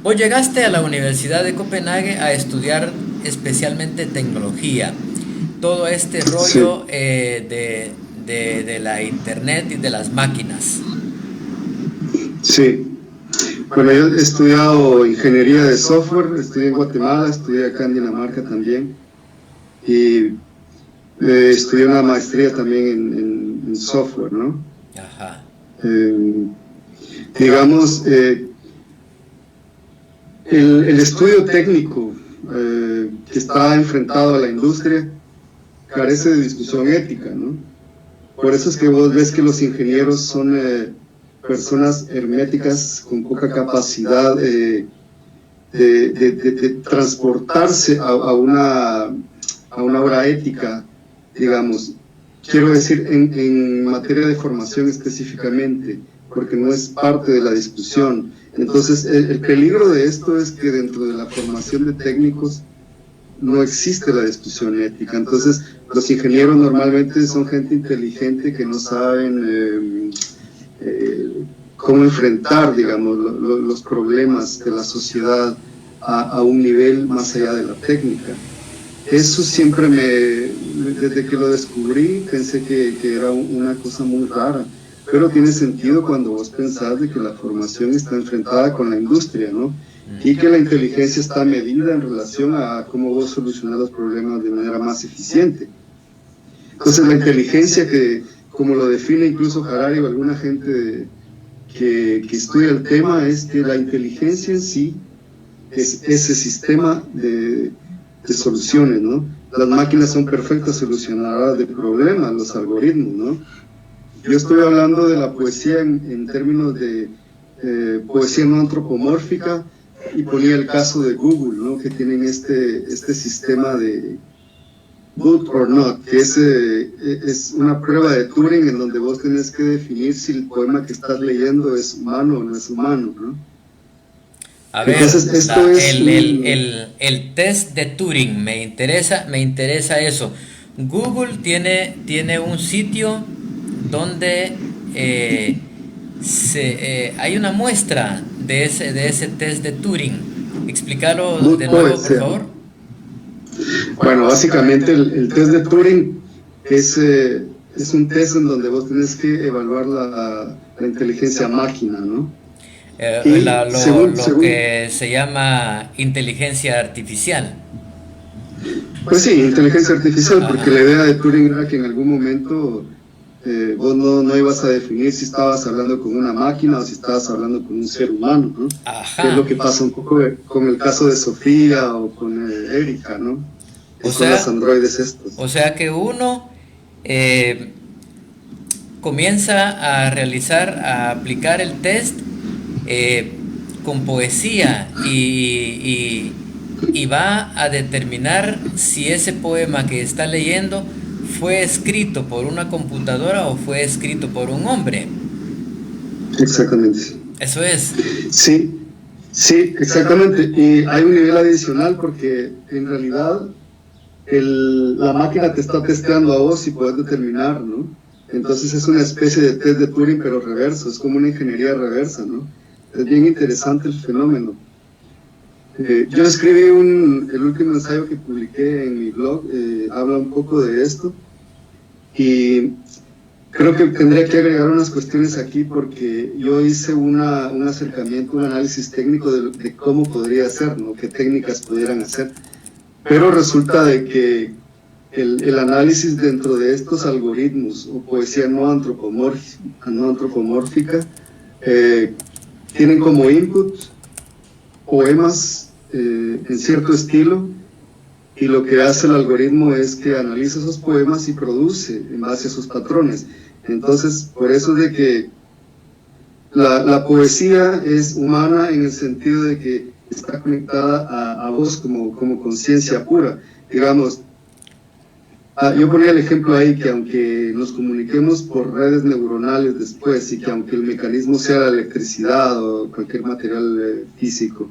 Vos llegaste a la Universidad de Copenhague a estudiar especialmente tecnología. Todo este Sí, rollo de la internet y de las máquinas. sí. Bueno, yo he estudiado ingeniería de software, estudié en Guatemala, estudié acá en Dinamarca también, y estudié una maestría también en software, ¿no? Ajá. Eh, digamos, el estudio técnico que está enfrentado a la industria carece de discusión ética, ¿no? Por eso es que vos ves que los ingenieros son personas herméticas con poca capacidad de transportarse a una hora ética, digamos. Quiero decir, en materia de formación específicamente, porque no es parte de la discusión. Entonces, el peligro de esto es que dentro de la formación de técnicos no existe la discusión ética. Entonces, los ingenieros normalmente son gente inteligente que no saben cómo enfrentar, digamos, los problemas de la sociedad a un nivel más allá de la técnica. Eso siempre desde que lo descubrí, pensé que era una cosa muy rara, pero tiene sentido cuando vos pensás de que la formación está enfrentada con la industria, ¿no? Y que la inteligencia está medida en relación a cómo vos solucionás los problemas de manera más eficiente. Entonces, la inteligencia como lo define incluso Harari o alguna gente que estudia el tema, es que la inteligencia en sí es ese sistema de soluciones, ¿no? Las máquinas son perfectas solucionadoras de problemas, los algoritmos, ¿no? Yo estoy hablando de la poesía en términos de poesía no antropomórfica, y ponía el caso de Google, ¿no? Que tienen este sistema de Good or Not, que es una prueba de Turing en donde vos tenés que definir si el poema que estás leyendo es humano o no es humano, ¿no? A ver, Entonces, esto es el test de Turing, me interesa eso. Google tiene un sitio donde hay una muestra de ese test de Turing. Explícalo Good de Poet, nuevo, por se llama. favor. Bueno, básicamente el test de Turing es un test en donde vos tenés que evaluar la inteligencia máquina, ¿no? Y Lo que se llama inteligencia artificial. pues sí, inteligencia artificial, porque Ajá. la idea de Turing era que en algún momento vos no ibas a definir si estabas hablando con una máquina o si estabas hablando con un ser humano, ¿no? Que es Ajá. lo que pasa un poco con el caso de Sofía o con Erika, ¿no? Que O son las sea, androides estos. o sea que uno eh, comienza a realizar, a aplicar el test eh, con poesía y va a determinar si ese poema que está leyendo fue escrito por una computadora o fue escrito por un hombre. Exactamente. Eso es. Sí, sí, exactamente. Y hay un nivel adicional porque en realidad la máquina te está testeando a vos y puedes determinar, ¿no? Entonces es una especie de test de Turing, pero reverso, es como una ingeniería reversa, ¿no? Es bien interesante el fenómeno. Yo escribí el último ensayo que publiqué en mi blog, habla un poco de esto, y creo que tendría que agregar unas cuestiones aquí porque yo hice un acercamiento, un análisis técnico de cómo podría ser, ¿no? Qué técnicas pudieran hacer. Pero resulta de que el análisis dentro de estos algoritmos o poesía no antropomórfica tienen como input poemas en cierto estilo, y lo que hace el algoritmo es que analiza esos poemas y produce en base a sus patrones. Entonces, por eso es de que la poesía es humana en el sentido de que está conectada a vos como conciencia pura. Digamos, Yo ponía el ejemplo ahí que aunque nos comuniquemos por redes neuronales después y que aunque el mecanismo sea la electricidad o cualquier material físico,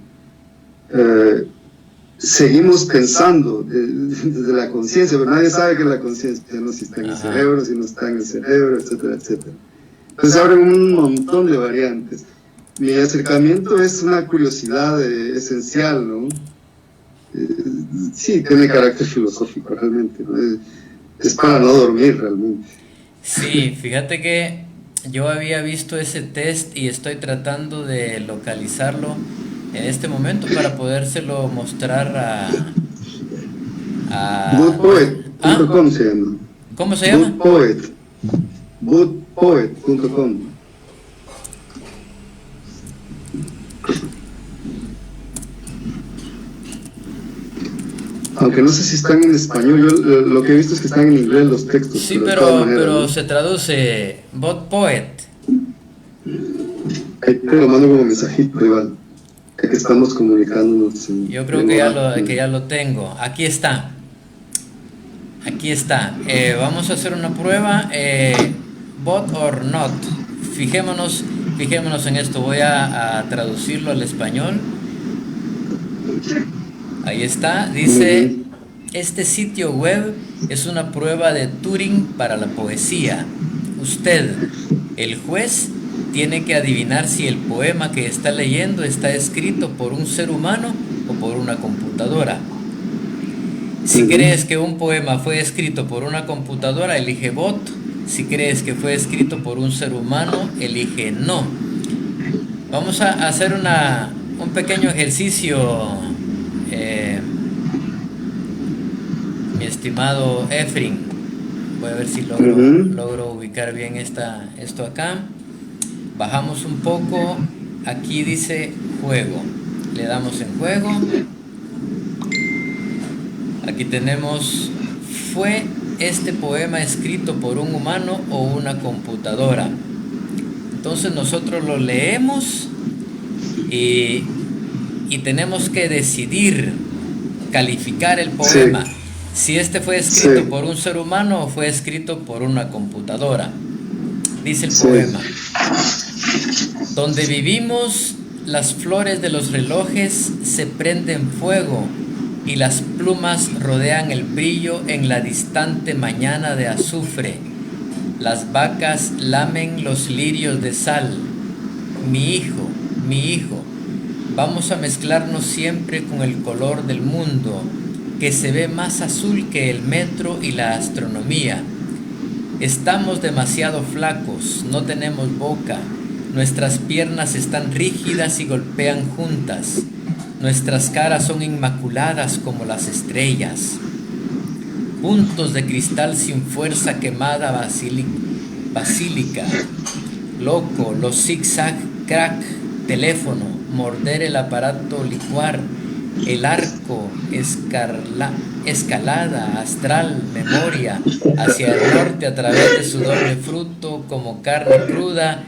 seguimos pensando desde la conciencia, pero nadie sabe que es la conciencia, ¿no? Si está en el cerebro, si no está en el cerebro, etcétera, etcétera. Entonces abren un montón de variantes. Mi acercamiento es una curiosidad esencial, ¿no? Sí, tiene carácter filosófico realmente, ¿no? Es para no dormir realmente. Sí, fíjate que yo había visto ese test y estoy tratando de localizarlo en este momento para podérselo mostrar a Bootpoet.com se llama. ¿Cómo se llama? Bootpoet.com. Aunque no sé si están en español, yo lo que he visto es que están en inglés los textos. Sí, pero se traduce Bootpoet. Ahí te lo mando como mensajito, igual. Que estamos comunicándonos. Yo creo que ya lo tengo. Aquí está. Aquí está. Vamos a hacer una prueba. Bot or not. Fijémonos en esto. Voy a traducirlo al español. Ahí está. Dice: este sitio web es una prueba de Turing para la poesía. Usted, el juez, tiene que adivinar si el poema que está leyendo está escrito por un ser humano o por una computadora. Si crees que un poema fue escrito por una computadora, elige bot. Si crees que fue escrito por un ser humano, elige no. Vamos a hacer un pequeño ejercicio, mi estimado Efrin. Voy a ver si logro ubicar bien esto acá. Bajamos un poco. Aquí dice juego. Le damos en juego. Aquí tenemos: ¿fue este poema escrito por un humano o una computadora? Entonces nosotros lo leemos y tenemos que decidir, calificar el poema. Si este fue escrito por un ser humano o fue escrito por una computadora. Dice el poema: donde vivimos, las flores de los relojes se prenden fuego y las plumas rodean el brillo en la distante mañana de azufre. Las vacas lamen los lirios de sal. Mi hijo, vamos a mezclarnos siempre con el color del mundo, que se ve más azul que el metro y la astronomía. Estamos demasiado flacos, no tenemos boca. Nuestras piernas están rígidas y golpean juntas. Nuestras caras son inmaculadas como las estrellas. Puntos de cristal sin fuerza quemada basílica. Loco, los zigzag, crack, teléfono, morder el aparato, licuar, el arco, escalada, astral, memoria, hacia el norte a través de su doble fruto, como carne cruda,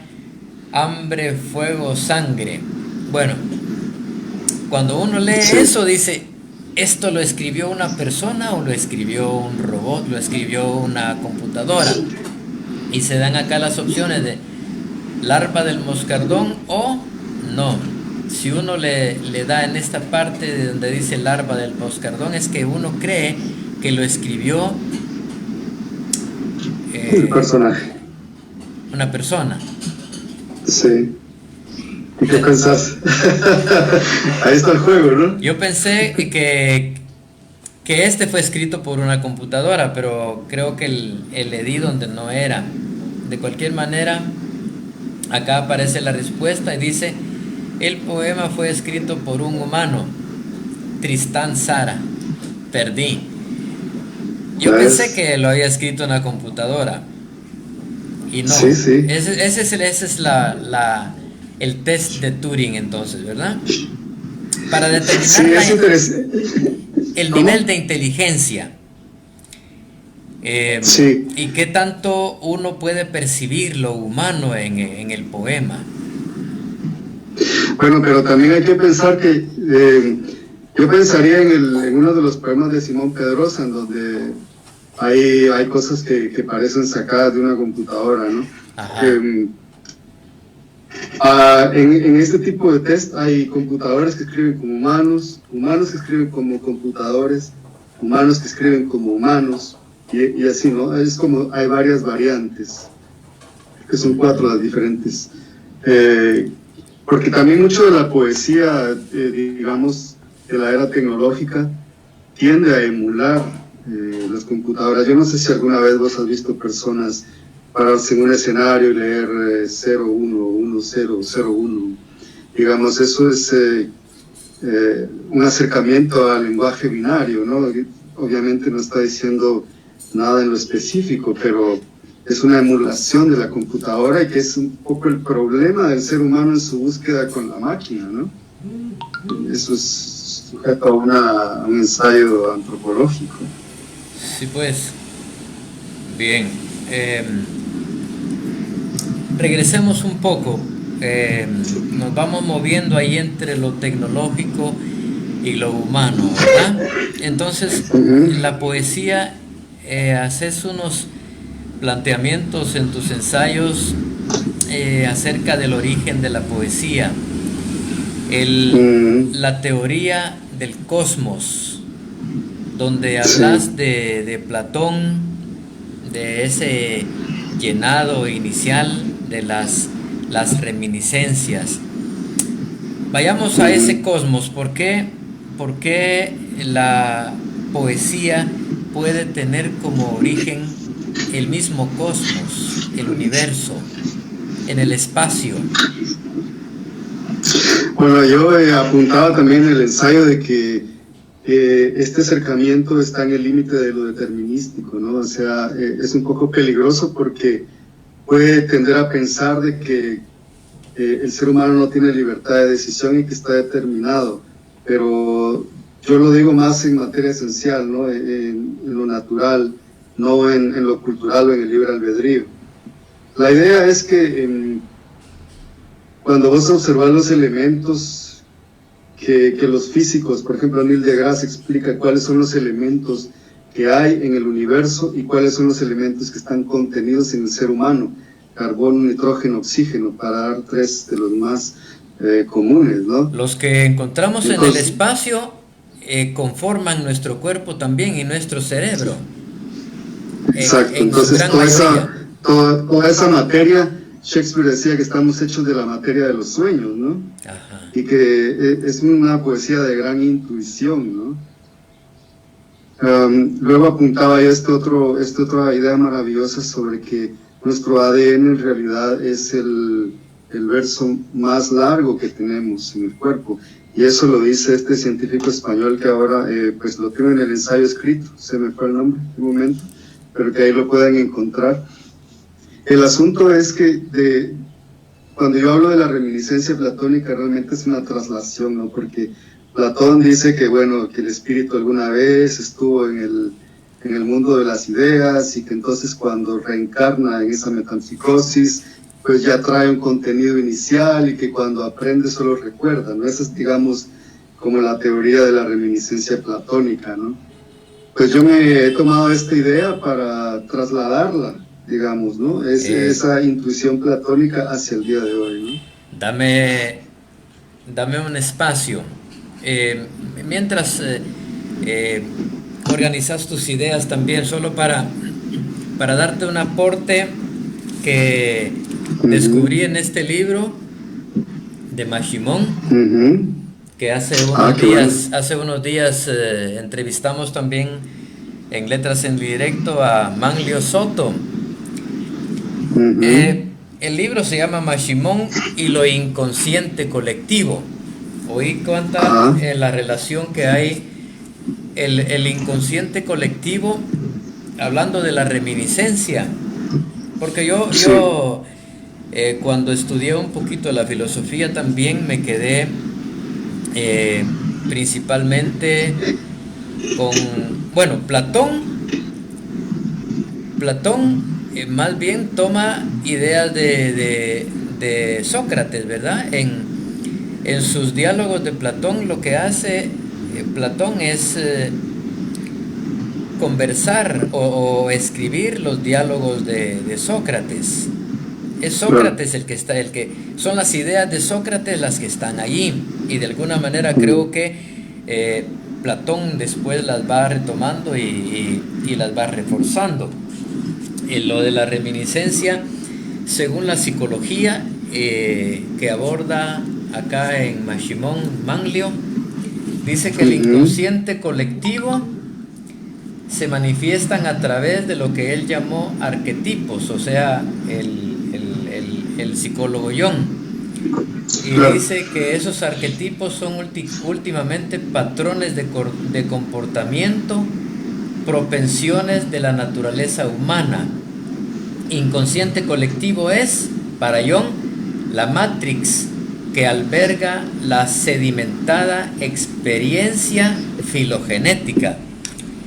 hambre, fuego, sangre. Bueno, cuando uno lee eso dice: ¿esto lo escribió una persona o lo escribió un robot, lo escribió una computadora? Y se dan acá las opciones de larva del moscardón o no. Si uno le da en esta parte de donde dice larva del moscardón, es que uno cree que lo escribió el personaje. Una persona. Sí. ¿Y qué pensás? Ahí está el juego, ¿no? Yo pensé que este fue escrito por una computadora, pero creo que le di donde no era. De cualquier manera, acá aparece la respuesta y dice: el poema fue escrito por un humano, Tristán Tzara. Perdí. Yo pensé que lo había escrito una computadora y no. Sí, sí. Ese es el test de Turing, entonces, ¿verdad? Para determinar el nivel de inteligencia. Y qué tanto uno puede percibir lo humano en el poema. Bueno, pero también hay que pensar que yo pensaría en uno de los poemas de Simón Pedrosa, en donde hay cosas que parecen sacadas de una computadora, ¿no? En este tipo de test hay computadores que escriben como humanos, humanos que escriben como computadores, humanos que escriben como humanos, y así, ¿no? Es como hay varias variantes, que son 4 las diferentes. Porque también mucho de la poesía, digamos, de la era tecnológica, tiende a emular las computadoras. Yo no sé si alguna vez vos has visto personas pararse en un escenario y leer 011001. Digamos, eso es un acercamiento al lenguaje binario, ¿no? Obviamente no está diciendo nada en lo específico, pero es una emulación de la computadora y que es un poco el problema del ser humano en su búsqueda con la máquina, ¿no? Eso es sujeto a un ensayo antropológico. Sí, pues. Bien. Regresemos un poco. Nos vamos moviendo ahí entre lo tecnológico y lo humano, ¿verdad? Entonces, la poesía, haces unos planteamientos en tus ensayos acerca del origen de la poesía, la teoría del cosmos, donde hablas de Platón, de ese llenado inicial, de las reminiscencias. Vayamos a ese cosmos. ¿Por qué la poesía puede tener como origen el mismo cosmos, el universo, en el espacio? Bueno, yo apuntaba también en el ensayo de que este acercamiento está en el límite de lo determinístico, ¿no? O sea, es un poco peligroso porque puede tender a pensar de que el ser humano no tiene libertad de decisión y que está determinado, pero yo lo digo más en materia esencial, ¿no? En lo natural, no en lo cultural o en el libre albedrío. La idea es que cuando vos observas los elementos que los físicos, por ejemplo Neil deGrasse explica cuáles son los elementos que hay en el universo y cuáles son los elementos que están contenidos en el ser humano: carbono, nitrógeno, oxígeno, para dar 3 de los más comunes, ¿no? Los que encontramos en el espacio conforman nuestro cuerpo también y nuestro cerebro. Exacto, entonces toda esa materia, Shakespeare decía que estamos hechos de la materia de los sueños, ¿no? Ajá. Y que es una poesía de gran intuición, ¿no? Luego apuntaba yo esta otra idea maravillosa sobre que nuestro ADN en realidad es el verso más largo que tenemos en el cuerpo, y eso lo dice este científico español que ahora pues lo tengo en el ensayo escrito, se me fue el nombre en un momento, pero que ahí lo pueden encontrar. El asunto es que cuando yo hablo de la reminiscencia platónica, realmente es una traslación, ¿no? Porque Platón dice que, bueno, que el espíritu alguna vez estuvo en el mundo de las ideas y que entonces cuando reencarna en esa metempsicosis, pues ya trae un contenido inicial y que cuando aprende solo recuerda, ¿no? Esa es, digamos, como la teoría de la reminiscencia platónica, ¿no? Pues yo me he tomado esta idea para trasladarla, digamos, ¿no? Esa intuición platónica hacia el día de hoy, ¿no? Dame un espacio. Mientras organizas tus ideas también, solo para darte un aporte que descubrí en este libro de Mashimón, que hace unos días entrevistamos también en Letras en Directo a Manlio Soto. El libro se llama Mashimón y lo inconsciente colectivo. Oí cuenta la relación que hay el inconsciente colectivo, hablando de la reminiscencia, porque yo cuando estudié un poquito la filosofía también me quedé principalmente con, bueno, Platón más bien toma ideas de Sócrates, ¿verdad? En sus diálogos de Platón, lo que hace Platón es conversar o escribir los diálogos de Sócrates. Es Sócrates el que está, son las ideas de Sócrates las que están allí, y de alguna manera creo que Platón después las va retomando y las va reforzando. Lo de la reminiscencia, según la psicología que aborda acá en Shimon Manlio, dice que el inconsciente colectivo se manifiestan a través de lo que él llamó arquetipos, o sea, el psicólogo Jung. Y dice que esos arquetipos son últimamente patrones de comportamiento, propensiones de la naturaleza humana. Inconsciente colectivo es, para Jung, la matrix que alberga la sedimentada experiencia filogenética.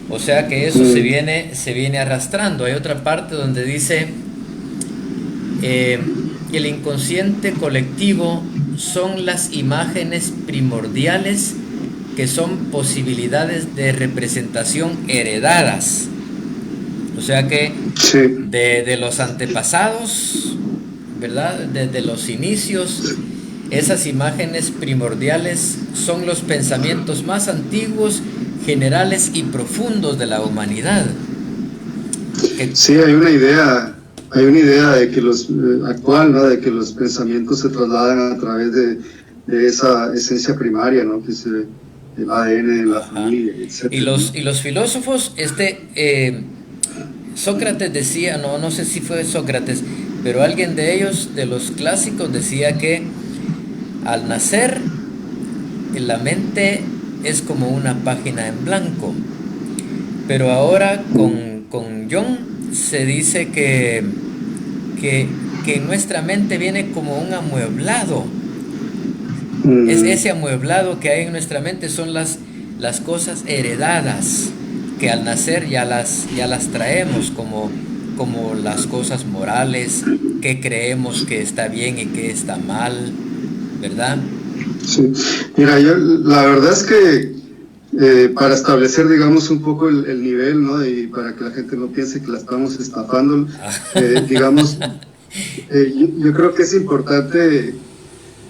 O sea que eso se viene arrastrando. Hay otra parte donde dice el inconsciente colectivo son las imágenes primordiales que son posibilidades de representación heredadas. O sea que de los antepasados, ¿verdad? Desde los inicios, esas imágenes primordiales son los pensamientos más antiguos, generales y profundos de la humanidad. Sí, hay una idea de que actual, ¿no? De que los pensamientos se trasladan a través de esa esencia primaria, ¿no? Que es el ADN de la familia, etc. Y los filósofos, Sócrates decía, no sé si fue Sócrates, pero alguien de ellos, de los clásicos, decía que al nacer la mente es como una página en blanco, pero ahora con Jung se dice que nuestra mente viene como un amueblado. Es ese amueblado que hay en nuestra mente son las cosas heredadas que al nacer ya las traemos, como las cosas morales, que creemos que está bien y que está mal, ¿verdad? Sí, mira, la verdad es que para establecer, digamos, un poco el nivel, ¿no? Y para que la gente no piense que la estamos estafando, digamos, yo creo que es importante,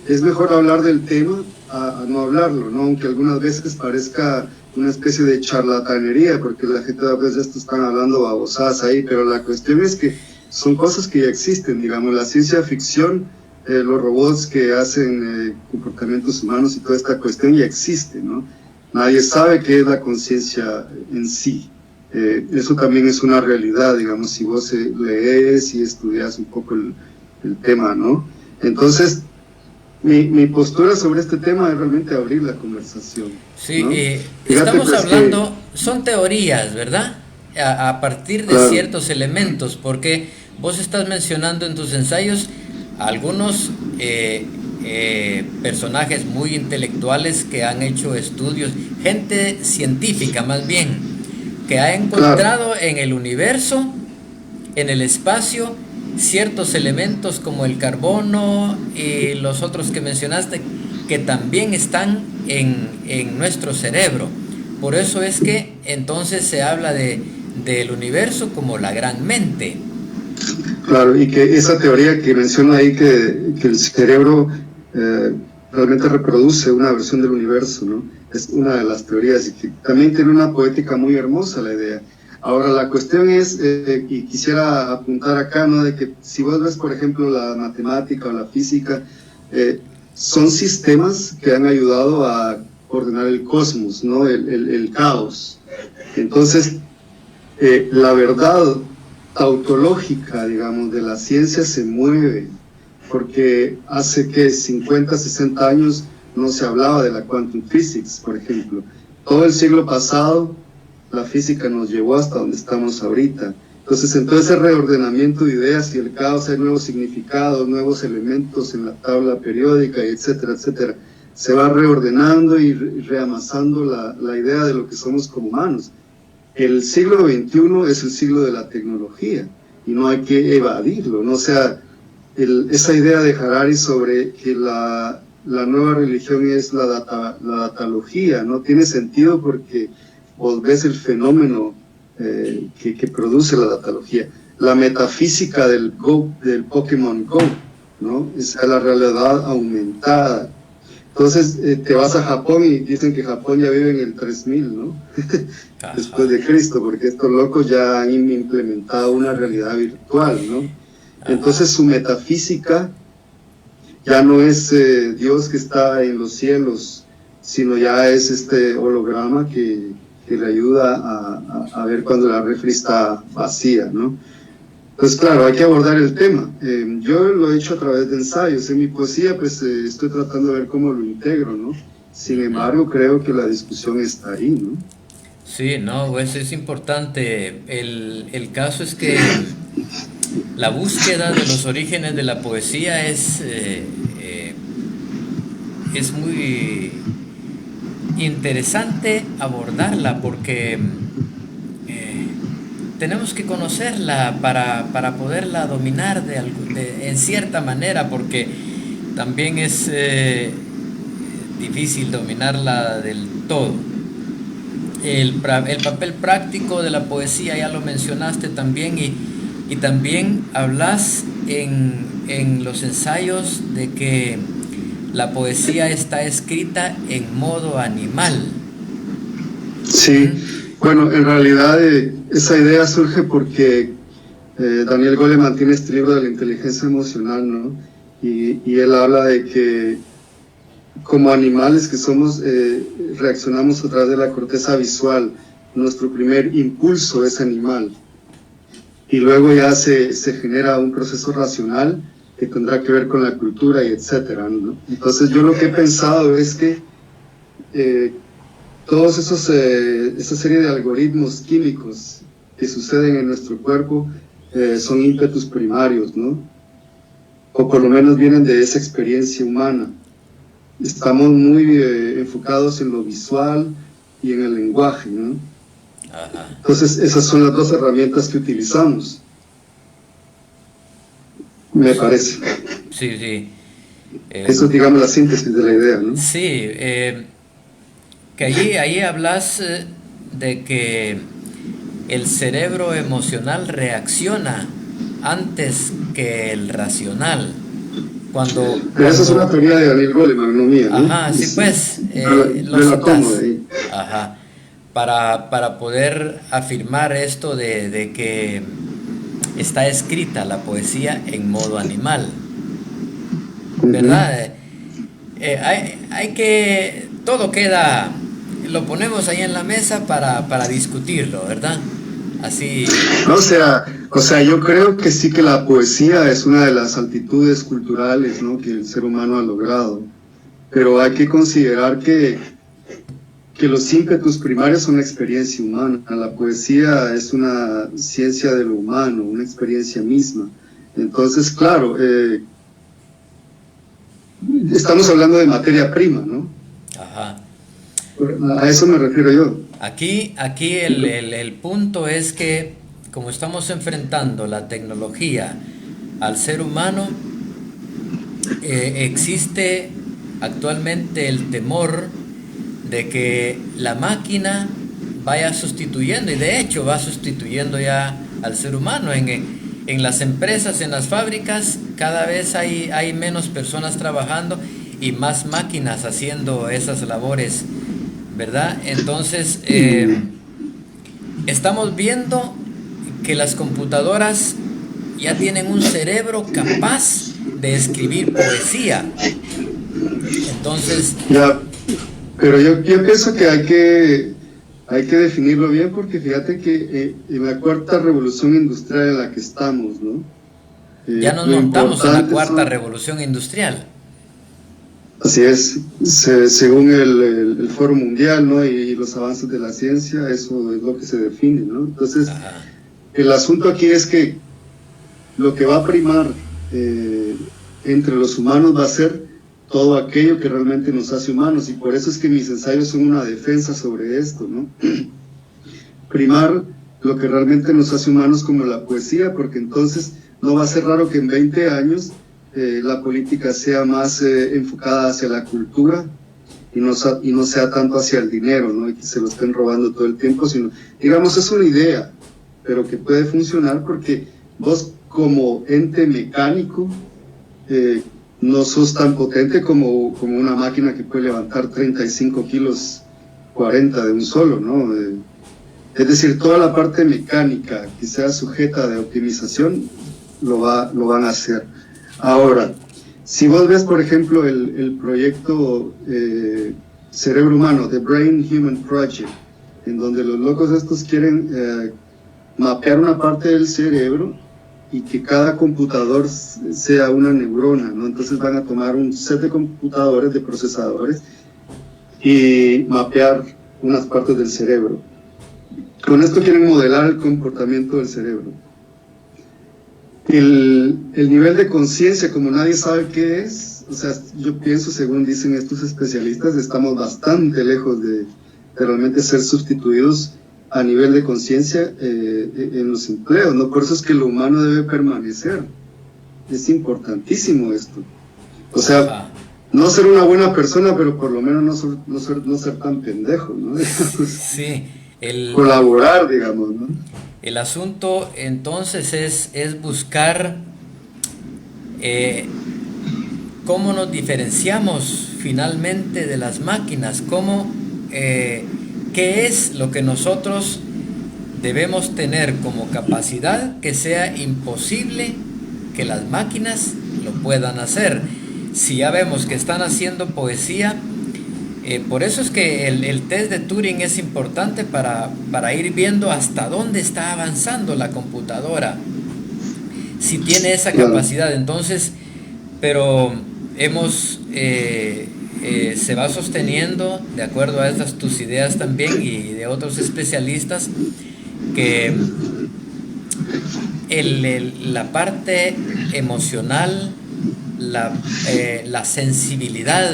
es mejor hablar del tema a no hablarlo, ¿no? Aunque algunas veces parezca una especie de charlatanería, porque la gente a veces esto están hablando babosadas ahí, pero la cuestión es que son cosas que ya existen, digamos, la ciencia ficción, los robots que hacen comportamientos humanos y toda esta cuestión ya existe, ¿no? Nadie sabe qué es la conciencia en sí. Eso también es una realidad, digamos, si vos lees y estudias un poco el tema, ¿no? Entonces, mi postura sobre este tema es realmente abrir la conversación. Sí, ¿no? estamos pues hablando, son teorías, ¿verdad? A partir de ciertos elementos, porque vos estás mencionando en tus ensayos algunos personajes muy intelectuales que han hecho estudios, gente científica más bien, que ha encontrado en el universo, en el espacio, ciertos elementos como el carbono y los otros que mencionaste, que también están en nuestro cerebro. Por eso es que entonces se habla del universo como la gran mente. Claro, y que esa teoría que menciona ahí, que el cerebro realmente reproduce una versión del universo, ¿no? Es una de las teorías y que también tiene una poética muy hermosa la idea. Ahora, la cuestión es, y quisiera apuntar acá, ¿no? De que si vos ves, por ejemplo, la matemática o la física, son sistemas que han ayudado a ordenar el cosmos, ¿no? El caos. Entonces, la verdad tautológica, digamos, de la ciencia se mueve, porque hace que 50, 60 años no se hablaba de la quantum physics, por ejemplo. Todo el siglo pasado la física nos llevó hasta donde estamos ahorita. Entonces, en todo ese reordenamiento de ideas y el caos hay nuevos significados, nuevos elementos en la tabla periódica, etcétera, etcétera. Se va reordenando y reamasando la idea de lo que somos como humanos. El siglo XXI es el siglo de la tecnología y no hay que evadirlo, ¿no? O sea, esa idea de Harari sobre que la nueva religión es la datalogía, no tiene sentido porque vos ves el fenómeno que produce la datalogía. La metafísica del Pokémon Go, ¿no? Es la realidad aumentada. Entonces te vas a Japón y dicen que Japón ya vive en el 3000, ¿no? Después de Cristo, porque estos locos ya han implementado una realidad virtual, ¿no? Entonces su metafísica ya no es Dios que está en los cielos, sino ya es este holograma que le ayuda a ver cuando la refri está vacía, ¿no? Pues claro, hay que abordar el tema. Yo lo he hecho a través de ensayos. En mi poesía, pues estoy tratando de ver cómo lo integro, ¿no? Sin embargo, creo que la discusión está ahí, ¿no? Sí, no, pues es importante. El caso es que la búsqueda de los orígenes de la poesía es muy interesante abordarla porque tenemos que conocerla para poderla dominar en cierta manera, porque también es difícil dominarla del todo. El papel práctico de la poesía ya lo mencionaste también, y también hablas en los ensayos de que la poesía está escrita en modo animal. Sí, bueno, en realidad esa idea surge porque Daniel Goleman tiene este libro de la inteligencia emocional, ¿no? Y él habla de que como animales que somos, reaccionamos a través de la corteza visual. Nuestro primer impulso es animal. Y luego ya se genera un proceso racional que tendrá que ver con la cultura y etcétera, ¿no? Entonces yo lo que he pensado es que todos esa serie de algoritmos químicos que suceden en nuestro cuerpo son ímpetus primarios, ¿no? O por lo menos vienen de esa experiencia humana. Estamos muy enfocados en lo visual y en el lenguaje, ¿no? Ajá. Entonces esas son las dos herramientas que utilizamos, me parece. Sí, sí. Eso es, digamos, la síntesis de la idea, ¿no? Sí, que ahí hablas de que el cerebro emocional reacciona antes que el racional. Pero esa es una teoría de Daniel Goleman, no mía, ¿no? Ajá, sí, pues, lo tomo de ahí. Ajá, para poder afirmar esto de que está escrita la poesía en modo animal, ¿verdad? Hay que, todo queda, lo ponemos ahí en la mesa para discutirlo, ¿verdad? Así. O sea, yo creo que sí, que la poesía es una de las altitudes culturales, ¿no?, que el ser humano ha logrado, pero hay que considerar que los ímpetus primarios son una experiencia humana. La poesía es una ciencia de lo humano, una experiencia misma. Entonces, claro, estamos hablando de materia prima, ¿no? Ajá. A eso me refiero yo. Aquí el punto es que, como estamos enfrentando la tecnología al ser humano, existe actualmente el temor de que la máquina vaya sustituyendo, y de hecho va sustituyendo ya al ser humano. En las empresas, en las fábricas, cada vez hay menos personas trabajando y más máquinas haciendo esas labores, ¿verdad? Entonces, estamos viendo que las computadoras ya tienen un cerebro capaz de escribir poesía. Entonces... Ya, pero yo pienso que hay que definirlo bien, porque fíjate que en la cuarta revolución industrial en la que estamos, ¿no? Ya nos montamos en la cuarta revolución industrial. Así es, según el Foro Mundial, ¿no?, y los avances de la ciencia, eso es lo que se define, ¿no? Entonces, el asunto aquí es que lo que va a primar entre los humanos va a ser todo aquello que realmente nos hace humanos, y por eso es que mis ensayos son una defensa sobre esto, ¿no? Primar lo que realmente nos hace humanos, como la poesía, porque entonces no va a ser raro que en 20 años la política sea más enfocada hacia la cultura y no sea tanto hacia el dinero, ¿no? Y que se lo estén robando todo el tiempo, sino, digamos, es una idea, pero que puede funcionar porque vos como ente mecánico no sos tan potente como una máquina que puede levantar 35 kilos, 40 de un solo, ¿no? Es decir, toda la parte mecánica que sea sujeta de optimización lo van a hacer. Ahora, si vos ves, por ejemplo, el proyecto Cerebro Humano, The Brain Human Project, en donde los locos estos quieren mapear una parte del cerebro y que cada computador sea una neurona, ¿no? Entonces van a tomar un set de computadores, de procesadores, y mapear unas partes del cerebro. Con esto quieren modelar el comportamiento del cerebro. El nivel de conciencia, como nadie sabe qué es, o sea, yo pienso, según dicen estos especialistas, estamos bastante lejos de realmente ser sustituidos a nivel de conciencia en los empleos, ¿no? Por eso es que lo humano debe permanecer. Es importantísimo esto. O sea, no ser una buena persona, pero por lo menos no ser tan pendejo, ¿no? Sí. Colaborar, digamos, ¿no? El asunto entonces es buscar cómo nos diferenciamos finalmente de las máquinas, qué es lo que nosotros debemos tener como capacidad que sea imposible que las máquinas lo puedan hacer. Si ya vemos que están haciendo poesía, por eso es que el test de Turing es importante para ir viendo hasta dónde está avanzando la computadora, si tiene esa capacidad. Entonces, pero se va sosteniendo, de acuerdo a estas tus ideas también y de otros especialistas, que la parte emocional, la sensibilidad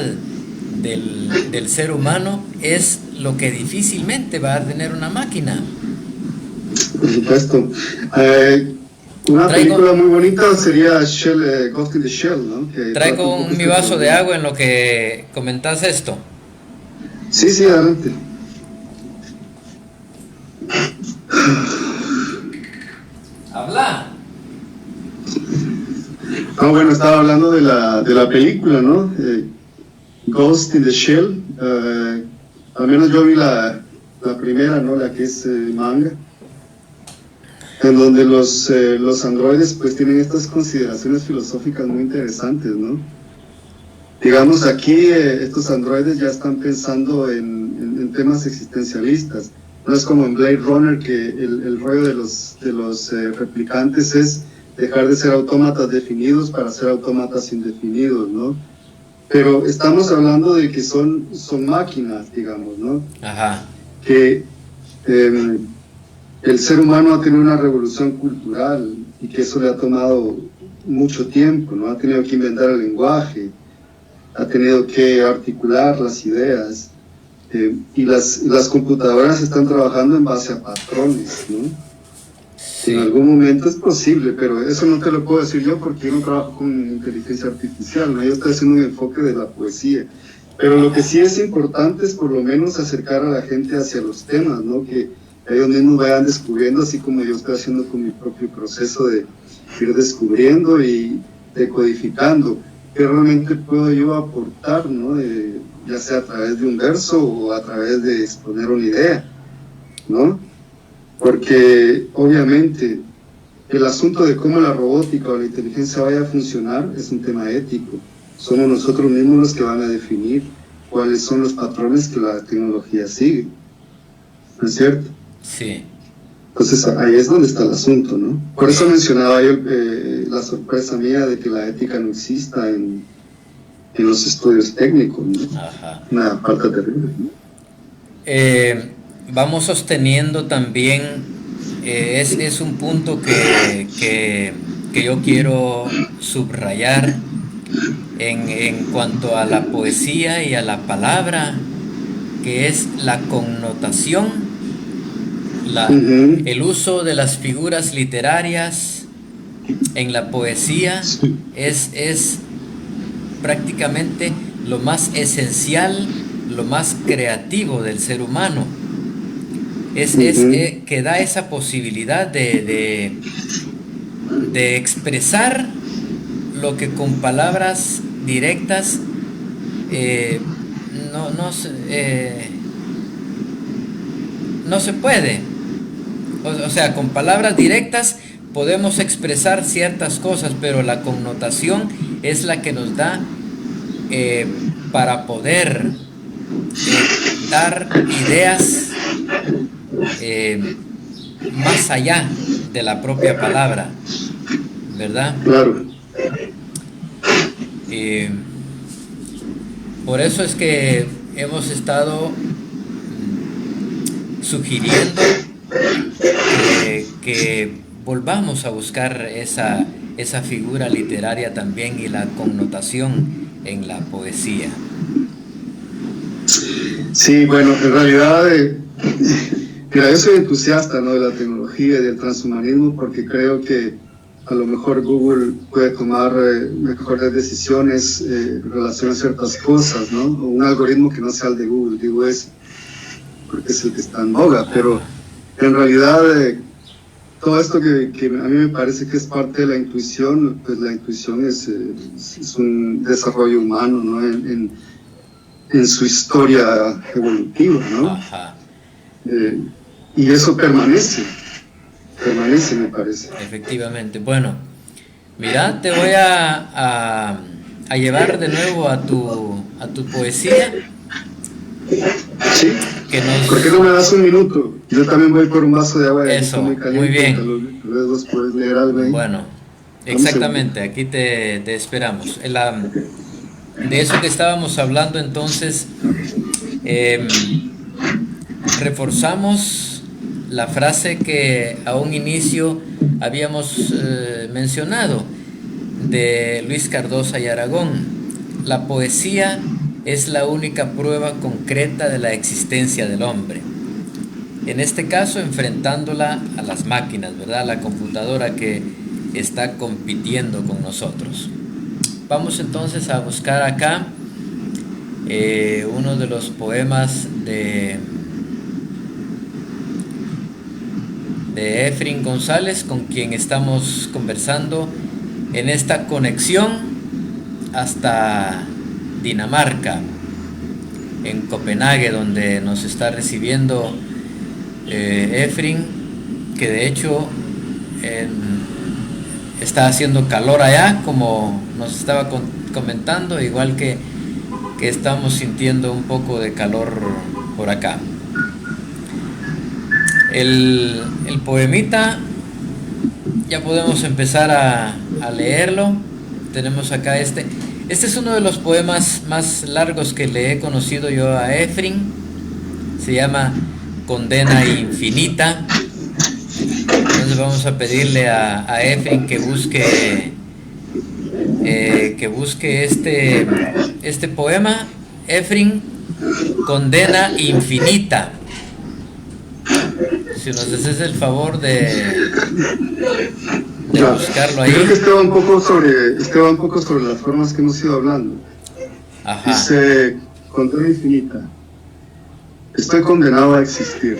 del ser humano es lo que difícilmente va a tener una máquina. Por supuesto. Una película muy bonita sería Ghost in the Shell, ¿no? Traigo mi vaso de agua en lo que comentás esto. Sí, adelante. Habla. No, bueno, estaba hablando de la película, ¿no? Ghost in the Shell. Al menos yo vi la primera, ¿no? La que es manga, en donde los androides pues tienen estas consideraciones filosóficas muy interesantes, ¿no? Digamos, aquí estos androides ya están pensando en temas existencialistas. No es como en Blade Runner, que el rollo de los replicantes es dejar de ser autómatas definidos para ser autómatas indefinidos, ¿no? Pero estamos hablando de que son máquinas, digamos, ¿no? Ajá. Que el ser humano ha tenido una revolución cultural y que eso le ha tomado mucho tiempo, ¿no? Ha tenido que inventar el lenguaje, ha tenido que articular las ideas, y las computadoras están trabajando en base a patrones, ¿no? Sí. En algún momento es posible, pero eso no te lo puedo decir yo porque yo no trabajo con inteligencia artificial, ¿no? Yo estoy haciendo un enfoque de la poesía. Pero lo que sí es importante es por lo menos acercar a la gente hacia los temas, ¿no? Que ellos mismos vayan descubriendo, así como yo estoy haciendo con mi propio proceso de ir descubriendo y decodificando qué realmente puedo yo aportar, ¿no? Ya sea a través de un verso o a través de exponer una idea, ¿no? Porque obviamente el asunto de cómo la robótica o la inteligencia vaya a funcionar es un tema ético. Somos nosotros mismos los que van a definir cuáles son los patrones que la tecnología sigue, ¿no es cierto? Sí. Entonces ahí es donde está el asunto, ¿no? Por eso mencionaba yo la sorpresa mía de que la ética no exista en los estudios técnicos, ¿no? Ajá. Una parte terrible, ¿no? Vamos sosteniendo también, es un punto que yo quiero subrayar en cuanto a la poesía y a la palabra, que es la connotación, el uso de las figuras literarias en la poesía es prácticamente lo más esencial, lo más creativo del ser humano. Que da esa posibilidad de expresar lo que con palabras directas no se puede. O sea, con palabras directas podemos expresar ciertas cosas, pero la connotación es la que nos da para poder dar ideas más allá de la propia palabra, ¿verdad? Claro. Por eso es que hemos estado sugiriendo que volvamos a buscar esa figura literaria también y la connotación en la poesía. Sí, bueno, en realidad, mira, yo soy entusiasta, ¿no?, de la tecnología y del transhumanismo, porque creo que a lo mejor Google puede tomar mejores decisiones en relación a ciertas cosas, ¿no? O un algoritmo que no sea el de Google, digo eso, porque es el que está en boga, pero en realidad todo esto que a mí me parece que es parte de la intuición, pues la intuición es un desarrollo humano, ¿no?, en su historia evolutiva, ¿no? Y eso permanece, me parece. Efectivamente. Bueno, mira, te voy a llevar de nuevo a tu poesía. Sí. ¿Por qué no me das un minuto? Yo también voy por un vaso de agua. Eso, muy caliente, muy bien. Luego puedes leer algo ahí. Bueno, exactamente, aquí te esperamos. De eso que estábamos hablando entonces, reforzamos la frase que a un inicio habíamos mencionado de Luis Cardosa y Aragón. La poesía es la única prueba concreta de la existencia del hombre. En este caso, enfrentándola a las máquinas, ¿verdad? A la computadora que está compitiendo con nosotros. Vamos entonces a buscar acá uno de los poemas de Efraín González, con quien estamos conversando en esta conexión hasta Dinamarca, en Copenhague, donde nos está recibiendo Efraín, que de hecho está haciendo calor allá, como nos estaba comentando, igual que estamos sintiendo un poco de calor por acá. El poemita ya podemos empezar a leerlo. Tenemos acá este es uno de los poemas más largos que le he conocido yo a Efraín. Se llama Condena Infinita. Entonces vamos a pedirle a Efraín que busque este poema. Efraín, Condena Infinita. Si nos haces el favor de buscarlo ahí. Creo que estaba un poco sobre las formas que hemos ido hablando. Ajá. Dice: Condena infinita. Estoy condenado a existir.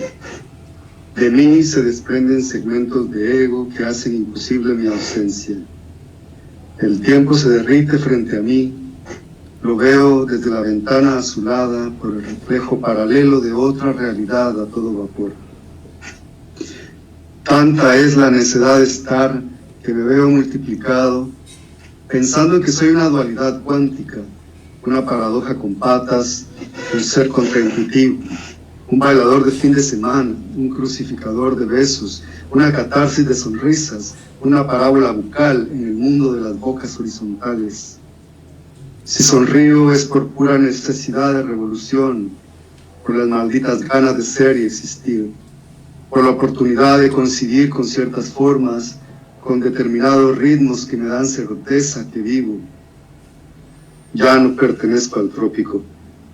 De mí se desprenden segmentos de ego que hacen imposible mi ausencia. El tiempo se derrite frente a mí. Lo veo desde la ventana azulada por el reflejo paralelo de otra realidad a todo vapor. Tanta es la necedad de estar que me veo multiplicado, pensando en que soy una dualidad cuántica, una paradoja con patas, un ser contraintuitivo, un bailador de fin de semana, un crucificador de besos, una catarsis de sonrisas, una parábola bucal en el mundo de las bocas horizontales. Si sonrío es por pura necesidad de revolución, por las malditas ganas de ser y existir, por la oportunidad de coincidir con ciertas formas, con determinados ritmos que me dan certeza que vivo. Ya no pertenezco al trópico.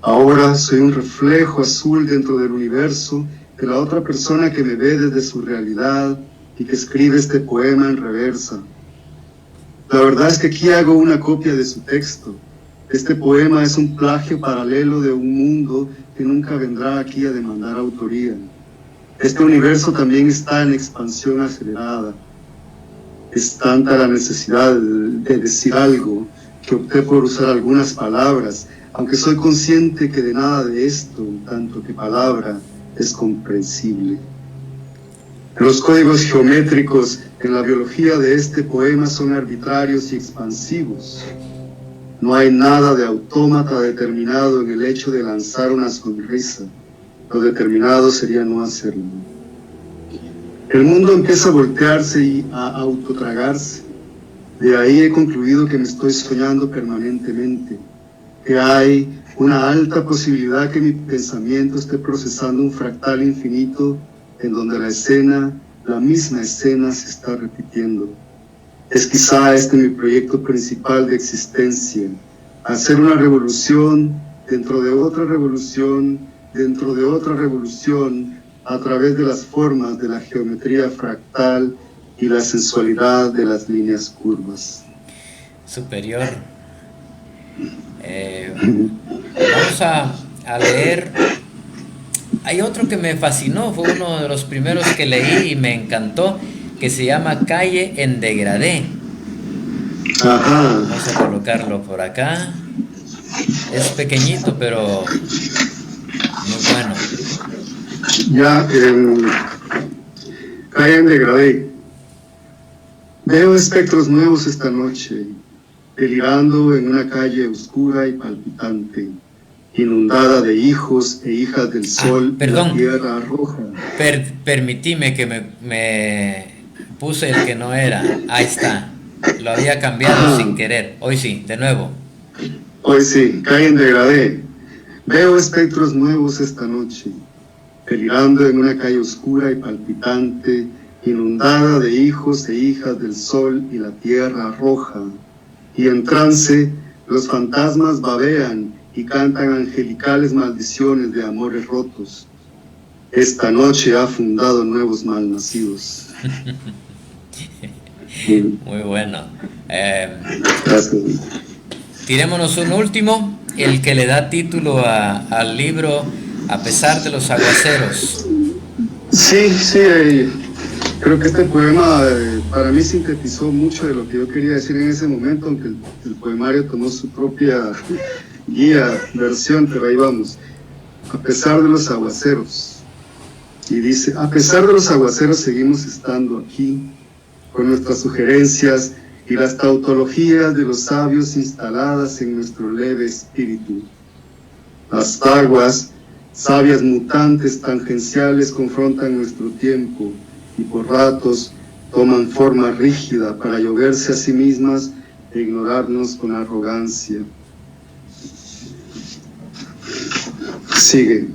Ahora soy un reflejo azul dentro del universo de la otra persona que me ve desde su realidad y que escribe este poema en reversa. La verdad es que aquí hago una copia de su texto, Este poema es un plagio paralelo de un mundo que nunca vendrá aquí a demandar autoría. Este universo también está en expansión acelerada. Es tanta la necesidad de decir algo que opté por usar algunas palabras, aunque soy consciente que de nada de esto, tanto que palabra, es comprensible. Los códigos geométricos en la biología de este poema son arbitrarios y expansivos. No hay nada de autómata determinado en el hecho de lanzar una sonrisa. Lo determinado sería no hacerlo. El mundo empieza a voltearse y a autotragarse. De ahí he concluido que me estoy soñando permanentemente, que hay una alta posibilidad que mi pensamiento esté procesando un fractal infinito en donde la misma escena se está repitiendo. Es quizá este mi proyecto principal de existencia, hacer una revolución dentro de otra revolución, dentro de otra revolución, a través de las formas de la geometría fractal y la sensualidad de las líneas curvas. Superior. Vamos a leer. Hay otro que me fascinó, fue uno de los primeros que leí y me encantó, que se llama Calle en Degradé. Ajá. Vamos a colocarlo por acá. Es pequeñito, pero muy bueno. Ya, Calle en Degradé. Veo espectros nuevos esta noche, delirando en una calle oscura y palpitante, inundada de hijos e hijas del sol y la tierra roja. Permitime que me puse el que no era. Ahí está. Lo había cambiado sin querer. Hoy sí, de nuevo. Hoy sí, Calle en Degradé. Veo espectros nuevos esta noche, delirando en una calle oscura y palpitante, inundada de hijos e hijas del sol y la tierra roja. Y en trance, los fantasmas babean y cantan angelicales maldiciones de amores rotos. Esta noche ha fundado nuevos malnacidos. Muy bueno. Tirémonos un último, el que le da título al libro A pesar de los aguaceros. Sí, creo que este poema para mí sintetizó mucho de lo que yo quería decir en ese momento, aunque el poemario tomó su propia versión, pero ahí vamos. A pesar de los aguaceros. Y dice, a pesar de los aguaceros seguimos estando aquí, con nuestras sugerencias y las tautologías de los sabios instaladas en nuestro leve espíritu. Las aguas, sabias mutantes tangenciales, confrontan nuestro tiempo y por ratos toman forma rígida para lloverse a sí mismas e ignorarnos con arrogancia. Sigue.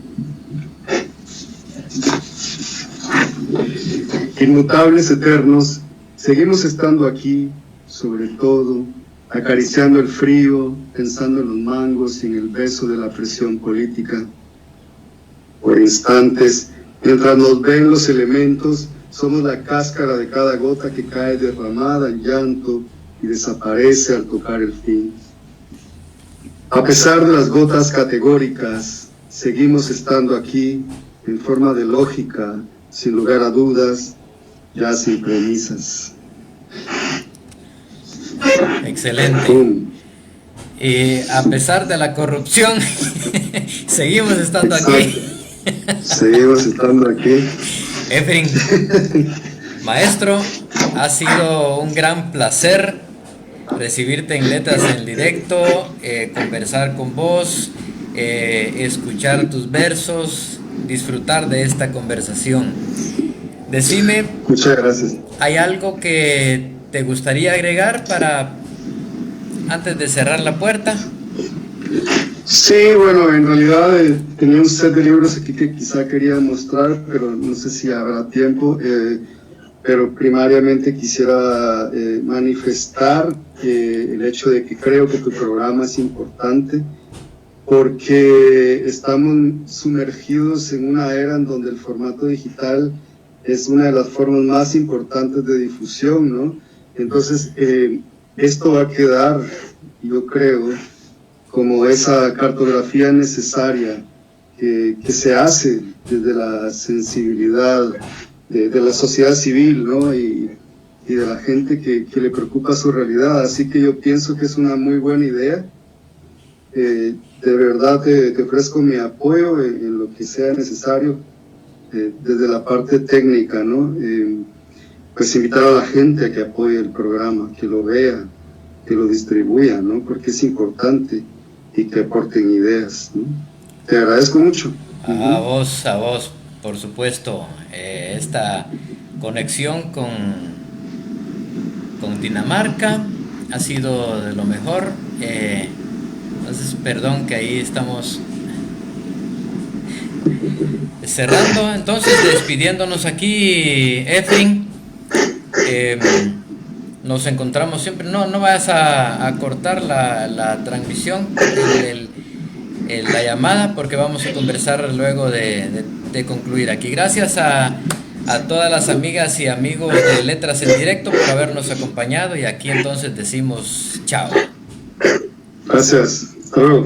Inmutables eternos, seguimos estando aquí, sobre todo, acariciando el frío, pensando en los mangos y en el beso de la presión política. Por instantes, mientras nos ven los elementos, somos la cáscara de cada gota que cae derramada en llanto y desaparece al tocar el fin. A pesar de las gotas categóricas, seguimos estando aquí en forma de lógica, sin lugar a dudas, ya sin premisas. Excelente. Y a pesar de la corrupción, seguimos estando aquí. Seguimos estando aquí. Efren, maestro, ha sido un gran placer recibirte en Letras en Directo, conversar con vos, escuchar tus versos, disfrutar de esta conversación. Decime, muchas gracias. ¿Hay algo que te gustaría agregar antes de cerrar la puerta? Sí, bueno, en realidad tenía un set de libros aquí que quizá quería mostrar, pero no sé si habrá tiempo. Pero primariamente quisiera manifestar el hecho de que creo que tu programa es importante, porque estamos sumergidos en una era en donde el formato digital es una de las formas más importantes de difusión, ¿no? Entonces, esto va a quedar, yo creo, como esa cartografía necesaria que se hace desde la sensibilidad de la sociedad civil, ¿no? Y de la gente que le preocupa su realidad. Así que yo pienso que es una muy buena idea. De verdad te ofrezco mi apoyo en lo que sea necesario, desde la parte técnica, ¿no? Pues invitar a la gente a que apoye el programa, que lo vea, que lo distribuya, ¿no? Porque es importante, y que aporten ideas, ¿no? Te agradezco mucho. A vos, por supuesto, esta conexión con Dinamarca ha sido de lo mejor. Entonces, perdón que ahí estamos cerrando, entonces despidiéndonos aquí, Efrin. Nos encontramos siempre. No vayas a cortar la transmisión, la llamada, porque vamos a conversar luego de concluir aquí. Gracias a todas las amigas y amigos de Letras en Directo por habernos acompañado, y aquí entonces decimos chao. Gracias. Hasta luego.